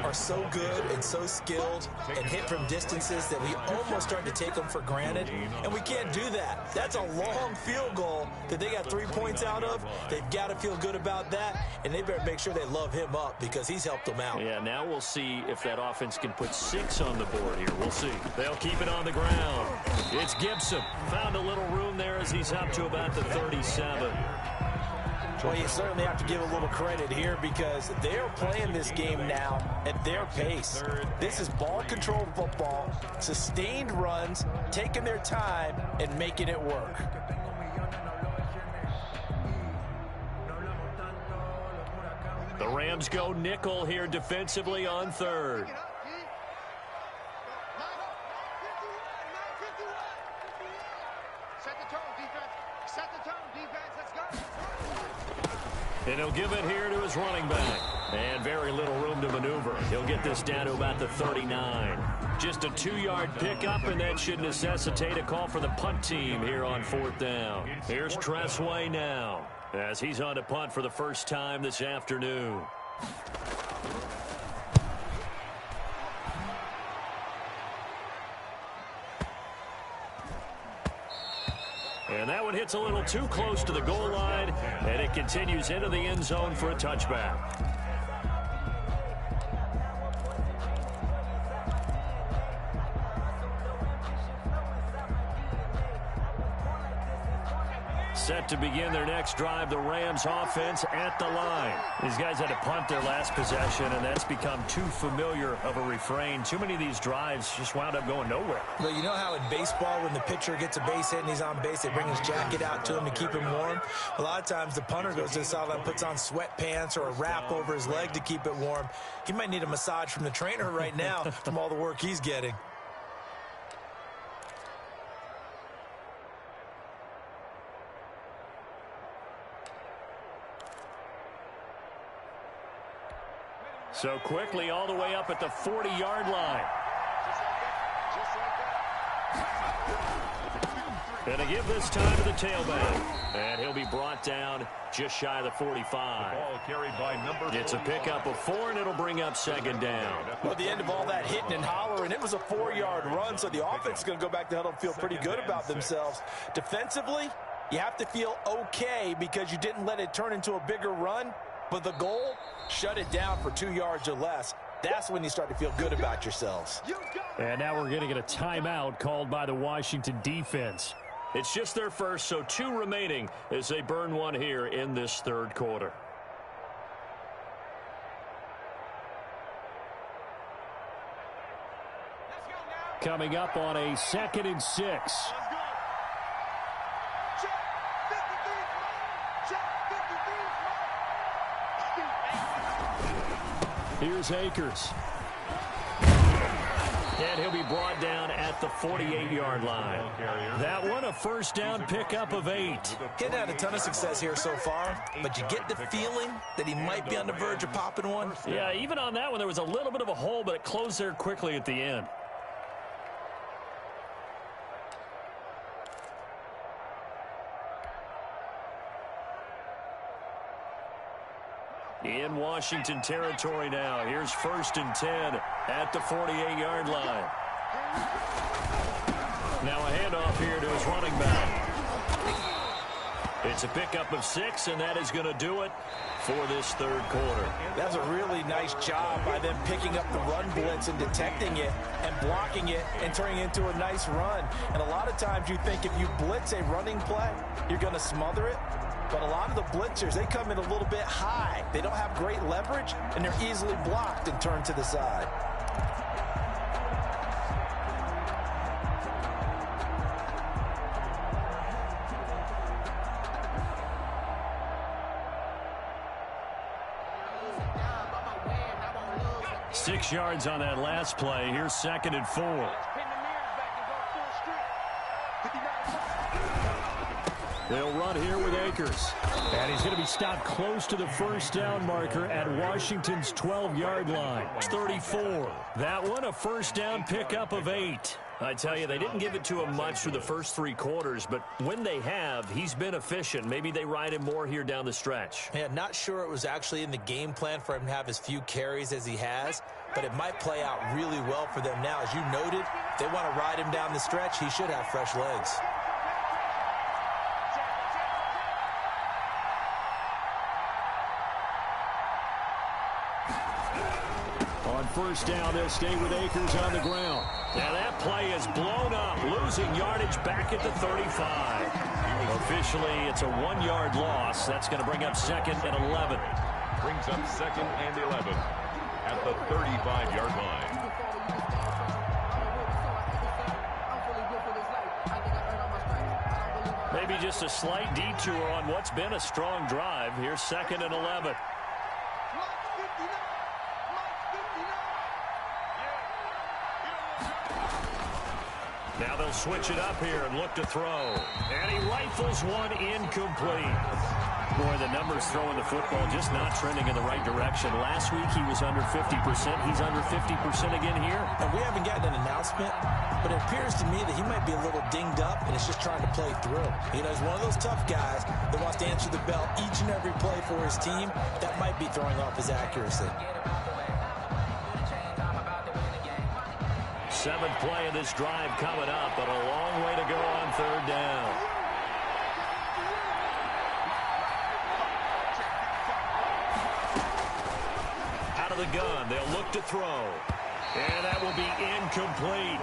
are so good and so skilled and hit from distances that we almost start to take them for granted, and we can't do that. That's a long field goal that they got 3 points out of. They've got to feel good about that, and they better make sure they love him up because he's helped them out. Yeah, now we'll see if that offense can put 6 on the board here. We'll see. They'll keep it on the ground. It's Gibson. Found a little room there as he's up to about the 37. Well, you certainly have to give a little credit here because they're playing this game now at their pace. This is ball control football, sustained runs, taking their time, and making it work. The Rams go nickel here defensively on third. Set the tone, defense. Set the tone, defense. Let's go. And he'll give it here to his running back. And very little room to maneuver. He'll get this down to about the 39. Just a 2-yard pickup, and that should necessitate a call for the punt team here on 4th down. Here's Tressway now, as he's on to punt for the first time this afternoon. And that one hits a little too close to the goal line, and it continues into the end zone for a touchback. Set to begin their next drive, the Rams offense at the line. These guys had to punt their last possession, and that's become too familiar of a refrain. Too many of these drives just wound up going nowhere. Well, you know how in baseball, when the pitcher gets a base hit and he's on base, they bring his jacket out to him to keep him warm? A lot of times the punter goes to the sideline, puts on sweatpants or a wrap over his leg to keep it warm. He might need a massage from the trainer right now from all the work he's getting. So quickly all the way up at the 40-yard line. And to give this time to the tailback. And he'll be brought down just shy of the 45. The ball carried by number 45. It's a pickup of 4, and it'll bring up 2nd down. Well, at the end of all that hitting and hollering, it was a 4-yard run, so the offense is going to go back to huddle and feel pretty good about themselves. Defensively, you have to feel okay because you didn't let it turn into a bigger run. But the goal, shut it down for 2 yards or less. That's when you start to feel good about yourselves. And now we're going to get a timeout called by the Washington defense. It's just their first, so 2 remaining as they burn one here in this 3rd quarter. Coming up on a 2nd and 6. Here's Akers. And he'll be brought down at the 48-yard line. That one, a 1st down pickup of 8. He hadn't had a ton of success here so far, but you get the feeling that he might be on the verge of popping one. Yeah, even on that one, there was a little bit of a hole, but it closed there quickly at the end. In Washington territory now. Here's 1st and 10 at the 48-yard line. Now a handoff here to his running back. It's a pickup of 6, and that is going to do it for this 3rd quarter. That's a really nice job by them picking up the run blitz and detecting it and blocking it and turning it into a nice run. And a lot of times you think if you blitz a running play, you're going to smother it. But a lot of the blitzers, they come in a little bit high. They don't have great leverage, and they're easily blocked and turned to the side. Six yards on that last play. Here's 2nd and 4. They'll run here with Akers. And he's going to be stopped close to the 1st down marker at Washington's 12-yard line. 34. That one, a 1st down pickup of 8. I tell you, they didn't give it to him much through the first 3 quarters, but when they have, he's been efficient. Maybe they ride him more here down the stretch. Yeah, not sure it was actually in the game plan for him to have as few carries as he has, but it might play out really well for them now. As you noted, if they want to ride him down the stretch, he should have fresh legs. On 1st down, they'll stay with Akers on the ground. Now that play is blown up, losing yardage back at the 35. Officially, it's a 1-yard loss. That's going to bring up 2nd and 11. Brings up 2nd and 11 at the 35-yard line. Maybe just a slight detour on what's been a strong drive. Here's 2nd and 11. Now they'll switch it up here and look to throw. And he rifles one incomplete. Boy, the numbers throwing the football just not trending in the right direction. Last week he was under 50%. He's under 50% again here. And we haven't gotten an announcement, but it appears to me that he might be a little dinged up and is just trying to play through. You know, he's one of those tough guys that wants to answer the bell each and every play for his team. That might be throwing off his accuracy. Seventh play of this drive coming up, but a long way to go on third down. Out of the gun, they'll look to throw. And that will be incomplete.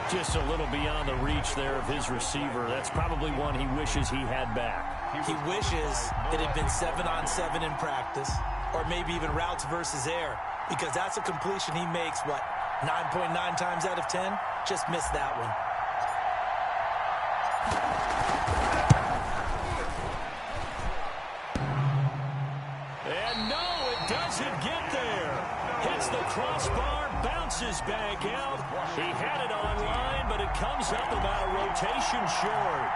Just a little beyond the reach there of his receiver. That's probably one he wishes he had back. He wishes it had been 7-on-7 in practice, or maybe even routes versus air, because that's a completion he makes, 9.9 times out of 10? Just missed that one. And no, it doesn't get there. Hits the crossbar, bounces back out. He had it online, but it comes up about a rotation short.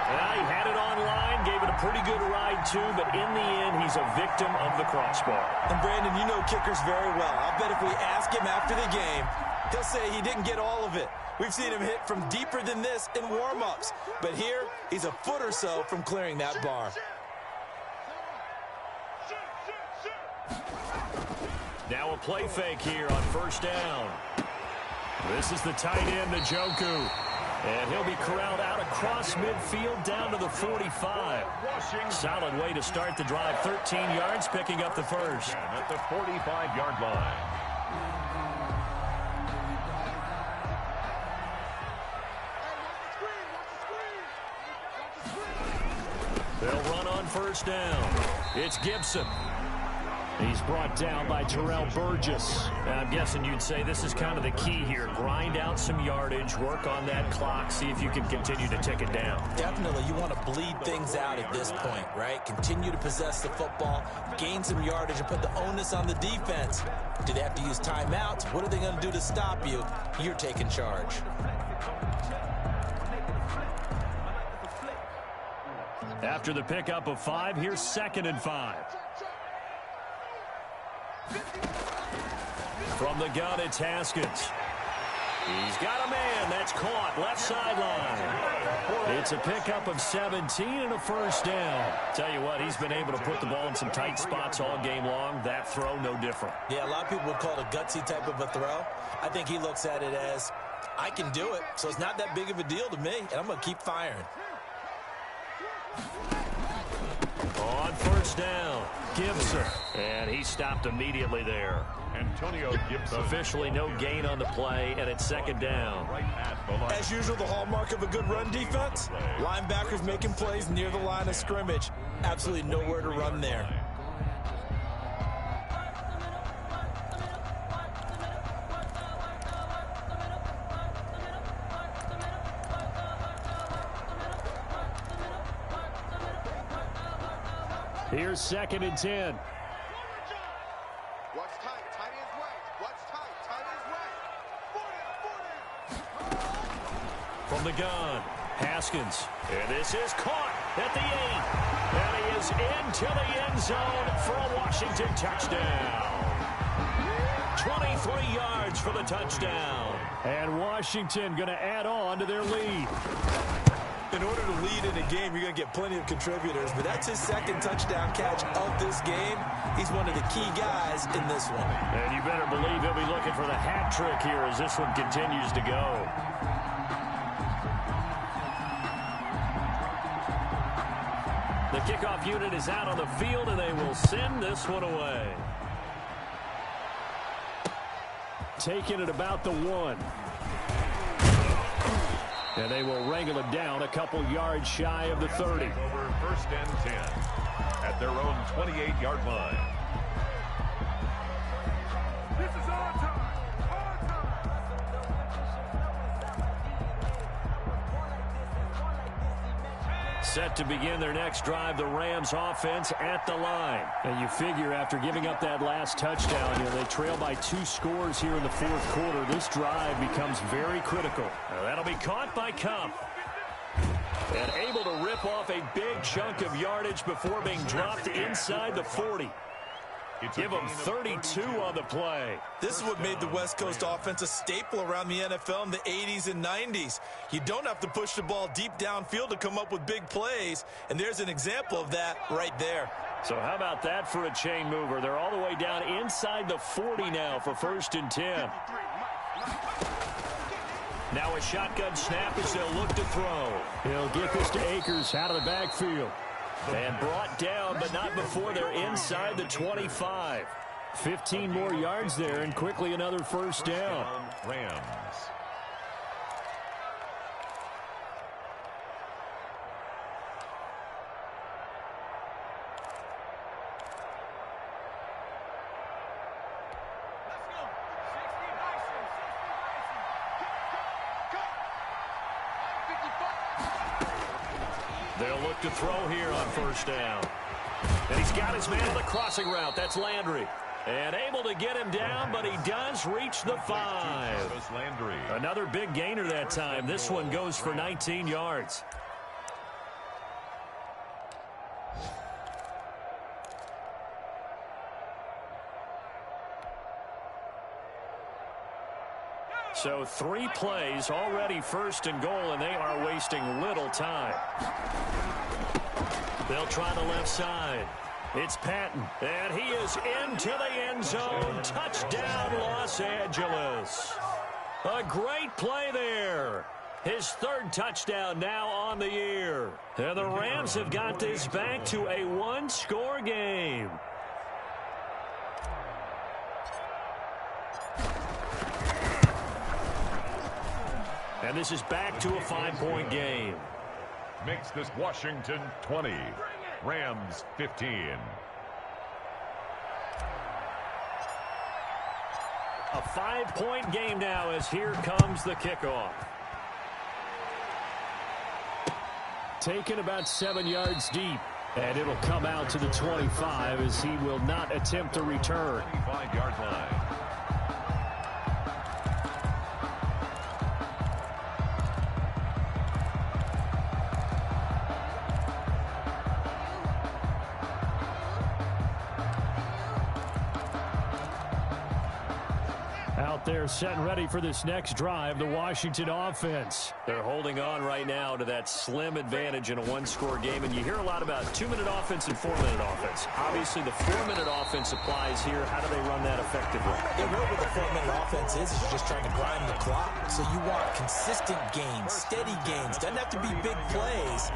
He had it online, gave it a pretty good ride too, but in the end, he's a victim of the crossbar. And Brandon, you know kickers very well. I'll bet if we ask him after the game, he'll say he didn't get all of it. We've seen him hit from deeper than this in warm-ups. But here, he's a foot or so from clearing that bar. Now a play fake here on first down. This is the tight end, Njoku. And he'll be corralled out across midfield down to the 45. Solid way to start the drive. 13 yards, picking up the first. At the 45-yard line. They'll run on first down. It's Gibson. He's brought down by Terrell Burgess. And I'm guessing you'd say this is kind of the key here. Grind out some yardage, work on that clock, see if you can continue to tick it down. Definitely, you want to bleed things out at this point, right? Continue to possess the football, gain some yardage, and put the onus on the defense. Do they have to use timeouts? What are they going to do to stop you? You're taking charge. After the pickup of 5, here's 2nd and 5. From the gun, it's Haskins. He's got a man. That's caught. Left sideline. It's a pickup of 17 and a first down. Tell you what, he's been able to put the ball in some tight spots all game long. That throw, no different. Yeah, a lot of people would call it a gutsy type of a throw. I think he looks at it as, I can do it, so it's not that big of a deal to me, and I'm going to keep firing. On first down, Gibson. And he stopped immediately there. Antonio Gibson. Officially no gain on the play, and it's 2nd down. As usual, the hallmark of a good run defense, linebackers making plays near the line of scrimmage. Absolutely nowhere to run there. Here's 2nd and 10. Watch tight. Tight ends right. Watch tight. Tight ends right. From the gun, Haskins. And this is caught at the 8. And he is into the end zone for a Washington touchdown. 23 yards for the touchdown. And Washington going to add on to their lead. In order to lead in a game, you're going to get plenty of contributors, but that's his 2nd touchdown catch of this game. He's one of the key guys in this one. And you better believe he'll be looking for the hat trick here as this one continues to go. The kickoff unit is out on the field, and they will send this one away. Taking it about the 1. And they will wrangle it down a couple yards shy of the 30. Over 1st and 10 at their own 28-yard line. This is our time. Our time. Set to begin their next drive, the Rams offense at the line. And you figure after giving up that last touchdown, they trail by 2 scores here in the fourth quarter. This drive becomes very critical. Now, that'll be caught by Cup. And able to rip off a big chunk of yardage before being dropped inside the 40. Give them 32 on the play. This is what made the West Coast offense a staple around the NFL in the 80s and 90s. You don't have to push the ball deep downfield to come up with big plays, and there's an example of that right there. So how about that for a chain mover? They're all the way down inside the 40 now for 1st and 10. Now a shotgun snap as they'll look to throw. He'll get this to Akers out of the backfield. And brought down, but not before they're inside the 25. 15 more yards there, and quickly another 1st down. Rams. They'll look to throw here on 1st down. And he's got his man on the crossing route. That's Landry. And able to get him down, but he does reach the 5. Another big gainer that time. This one goes for 19 yards. So 3 plays, already 1st and goal, and they are wasting little time. They'll try the left side. It's Patton, and he is into the end zone. Touchdown, Los Angeles. A great play there. His 3rd touchdown now on the year. And the Rams have got this back to a 1-score game. And this is back to a 5-point game. Makes this Washington 20. Rams 15. A 5-point game now as here comes the kickoff. Taken about 7 yards deep. And it'll come out to the 25 as he will not attempt to return. 25-yard line. They're set and ready for this next drive, the Washington offense. They're holding on right now to that slim advantage in a 1-score game, and you hear a lot about 2-minute offense and 4-minute offense. Obviously, the 4-minute offense applies here. How do they run that effectively? Yeah, really what the 4-minute offense is you're just trying to grind the clock. So you want consistent gains, steady gains. Doesn't have to be big plays,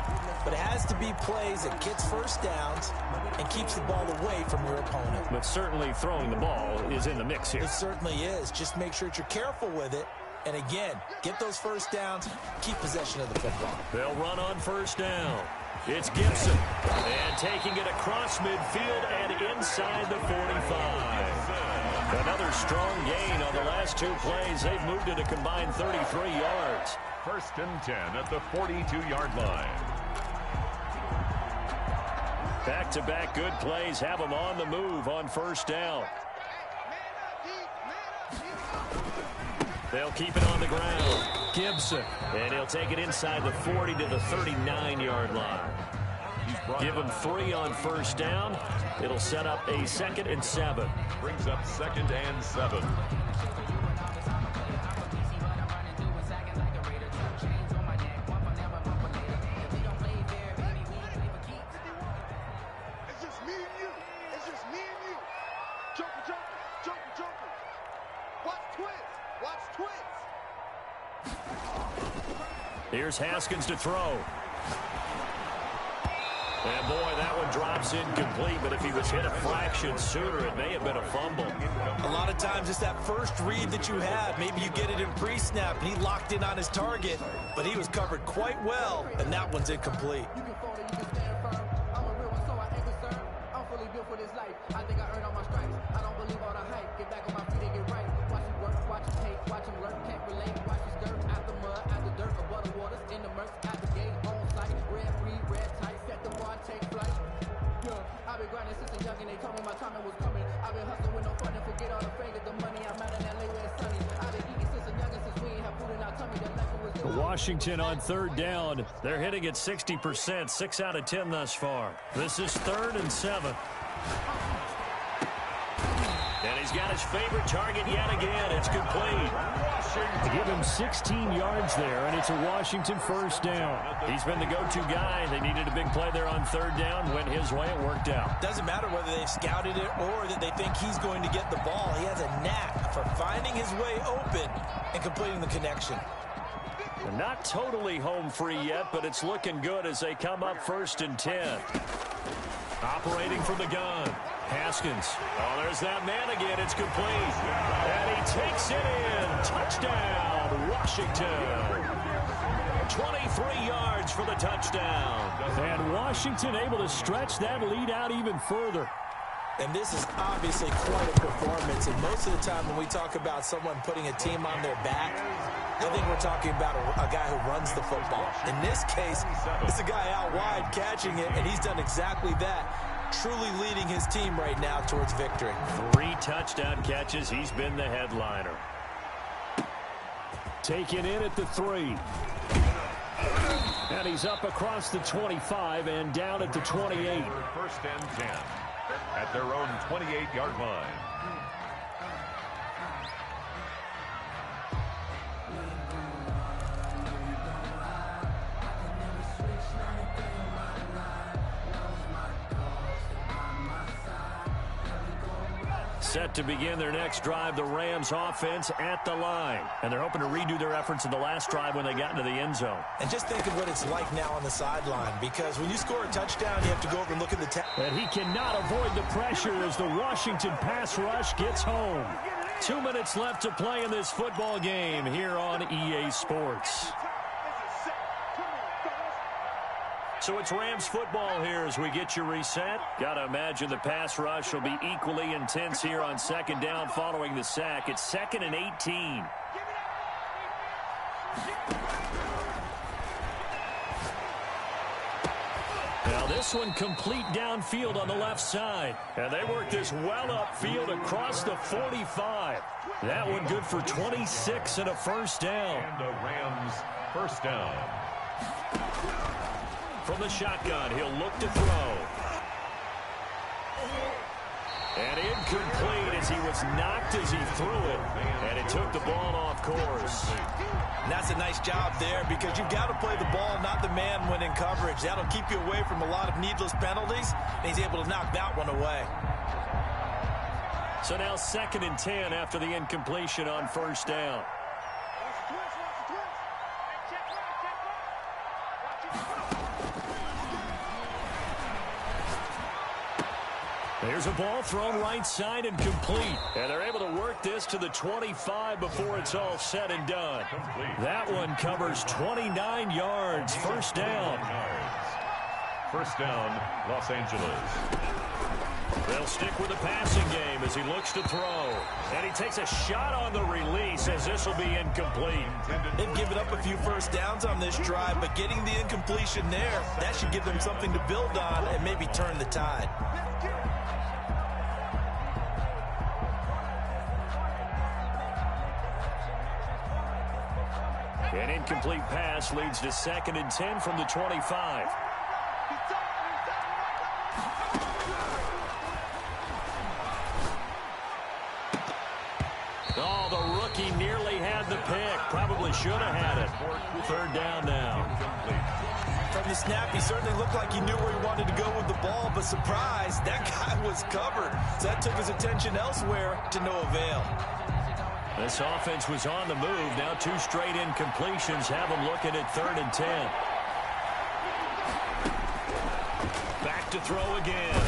but it has to be plays that gets 1st downs and keeps the ball away from your opponent. But certainly throwing the ball is in the mix here. It certainly is. Just make sure that you're careful with it. And again, get those 1st downs, keep possession of the football. They'll run on 1st down. It's Gibson. And taking it across midfield and inside the 45. Another strong gain on the last 2 plays. They've moved it a combined 33 yards. 1st and 10 at the 42-yard line. Back-to-back good plays have them on the move on 1st down. They'll keep it on the ground. Gibson. And he'll take it inside the 40 to the 39-yard line. Give him 3 on 1st down. It'll set up a 2nd and 7. Brings up 2nd and 7. Here's Haskins to throw. And boy, that one drops incomplete, but if he was hit a fraction sooner, it may have been a fumble. A lot of times it's that first read that you have. Maybe you get it in pre-snap, and he locked in on his target, but he was covered quite well, and that one's incomplete. my timing was coming. I've been hustling with no fun and forget all the fame, get the money. I'm out in LA where it's sunny. I've been eating since a youngin' since we ain't have food in our tummy. The life was good. Washington on third down. They're hitting at 60%, 6 out of 10 thus far. This is 3rd and 7. And he's got his favorite target yet again. It's complete. They give him 16 yards there, and it's a Washington first down. He's been the go-to guy. They needed a big play there on third down. Went his way. It worked out. Doesn't matter whether they've scouted it or that they think he's going to get the ball. He has a knack for finding his way open and completing the connection. They're not totally home free yet, but it's looking good as they come up 1st and 10. Operating from the gun. Haskins. Oh, there's that man again. It's complete. And he takes it in. Touchdown, Washington. 23 yards for the touchdown. And Washington able to stretch that lead out even further. And this is obviously quite a performance. And most of the time when we talk about someone putting a team on their back, I think we're talking about a guy who runs the football. In this case, it's a guy out wide catching it, and he's done exactly that. Truly leading his team right now towards victory. 3 touchdown catches. He's been the headliner. Taken in at the 3. And he's up across the 25 and down at the 28. 1st and 10 at their own 28-yard line. Set to begin their next drive, the Rams offense at the line. And they're hoping to redo their efforts in the last drive when they got into the end zone. And just think of what it's like now on the sideline, because when you score a touchdown, you have to go over and look at the and he cannot avoid the pressure as the Washington pass rush gets home. 2 minutes left to play in this football game here on EA Sports. So it's Rams football here as we get you reset. Got to imagine the pass rush will be equally intense here on 2nd down following the sack. It's 2nd and 18. Now this one complete downfield on the left side. And they work this well upfield across the 45. That one good for 26 and a first down. And the Rams first down. From the shotgun, he'll look to throw. And incomplete as he was knocked as he threw it. And it took the ball off course. And that's a nice job there, because you've got to play the ball, not the man when in coverage. That'll keep you away from a lot of needless penalties, and he's able to knock that one away. So now 2nd and 10 after the incompletion on first down. There's a ball thrown right side and complete. And they're able to work this to the 25 before it's all said and done. That one covers 29 yards. First down. First down, Los Angeles. They'll stick with the passing game as he looks to throw. And he takes a shot on the release as this will be incomplete. They've given up a few first downs on this drive, but getting the incompletion there, that should give them something to build on and maybe turn the tide. An incomplete pass leads to 2nd and 10 from the 25. Oh, the rookie nearly had the pick. Probably should have had it. 3rd down now. From the snap, he certainly looked like he knew where he wanted to go with the ball, but surprise, that guy was covered. So that took his attention elsewhere to no avail. This offense was on the move. Now 2 straight incompletions have them looking at 3rd and 10. Back to throw again.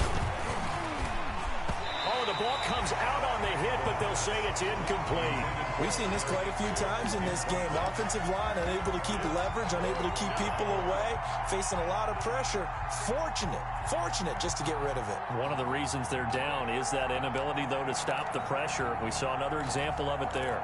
Oh, the ball comes out on the hit, but they'll say it's incomplete. We've seen this quite a few times in this game. Offensive line unable to keep leverage, unable to keep people away, facing a lot of pressure. Fortunate just to get rid of it. One of the reasons they're down is that inability, though, to stop the pressure. We saw another example of it there.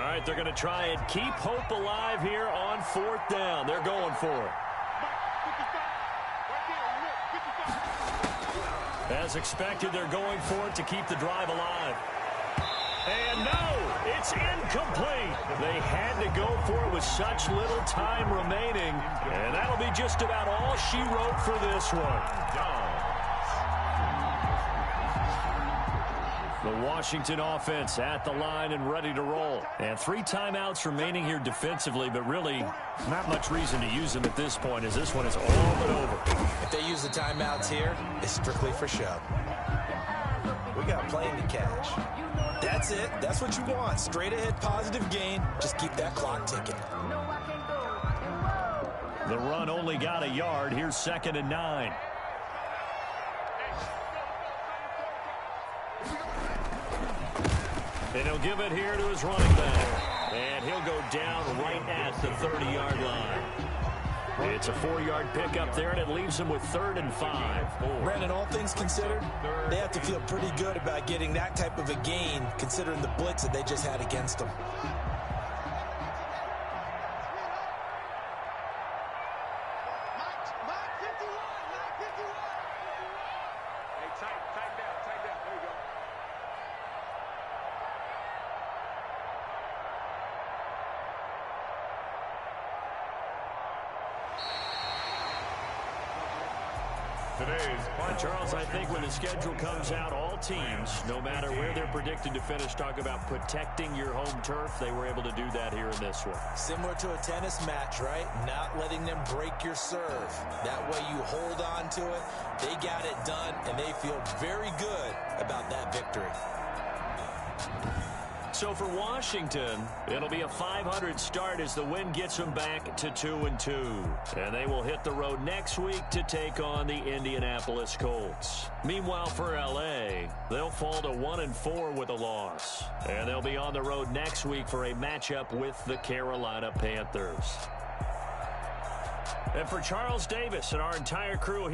right, they're going to try and keep hope alive here on 4th down. They're going for it. As expected, they're going for it to keep the drive alive. And no, it's incomplete. They had to go for it with such little time remaining. And that'll be just about all she wrote for this one. The Washington offense at the line and ready to roll. And 3 timeouts remaining here defensively, but really not much reason to use them at this point as this one is all but over. If they use the timeouts here, it's strictly for show. We got a plane to catch. That's it. That's what you want. Straight ahead positive gain. Just keep that clock ticking. The run only got a yard. Here's 2nd and 9. And he'll give it here to his running back. And he'll go down right at the 30-yard line. It's a 4-yard pickup there, and it leaves him with 3rd and 5. Brandon, all things considered, they have to feel pretty good about getting that type of a gain, considering the blitz that they just had against them. Charles, I think when the schedule comes out, all teams, no matter where they're predicted to finish, talk about protecting your home turf. They were able to do that here in this one. Similar to a tennis match, right? Not letting them break your serve. That way you hold on to it. They got it done, and they feel very good about that victory. So for Washington, it'll be a 500 start as the win gets them back to 2-2. And they will hit the road next week to take on the Indianapolis Colts. Meanwhile, for L.A., they'll fall to 1-4 with a loss. And they'll be on the road next week for a matchup with the Carolina Panthers. And for Charles Davis and our entire crew here,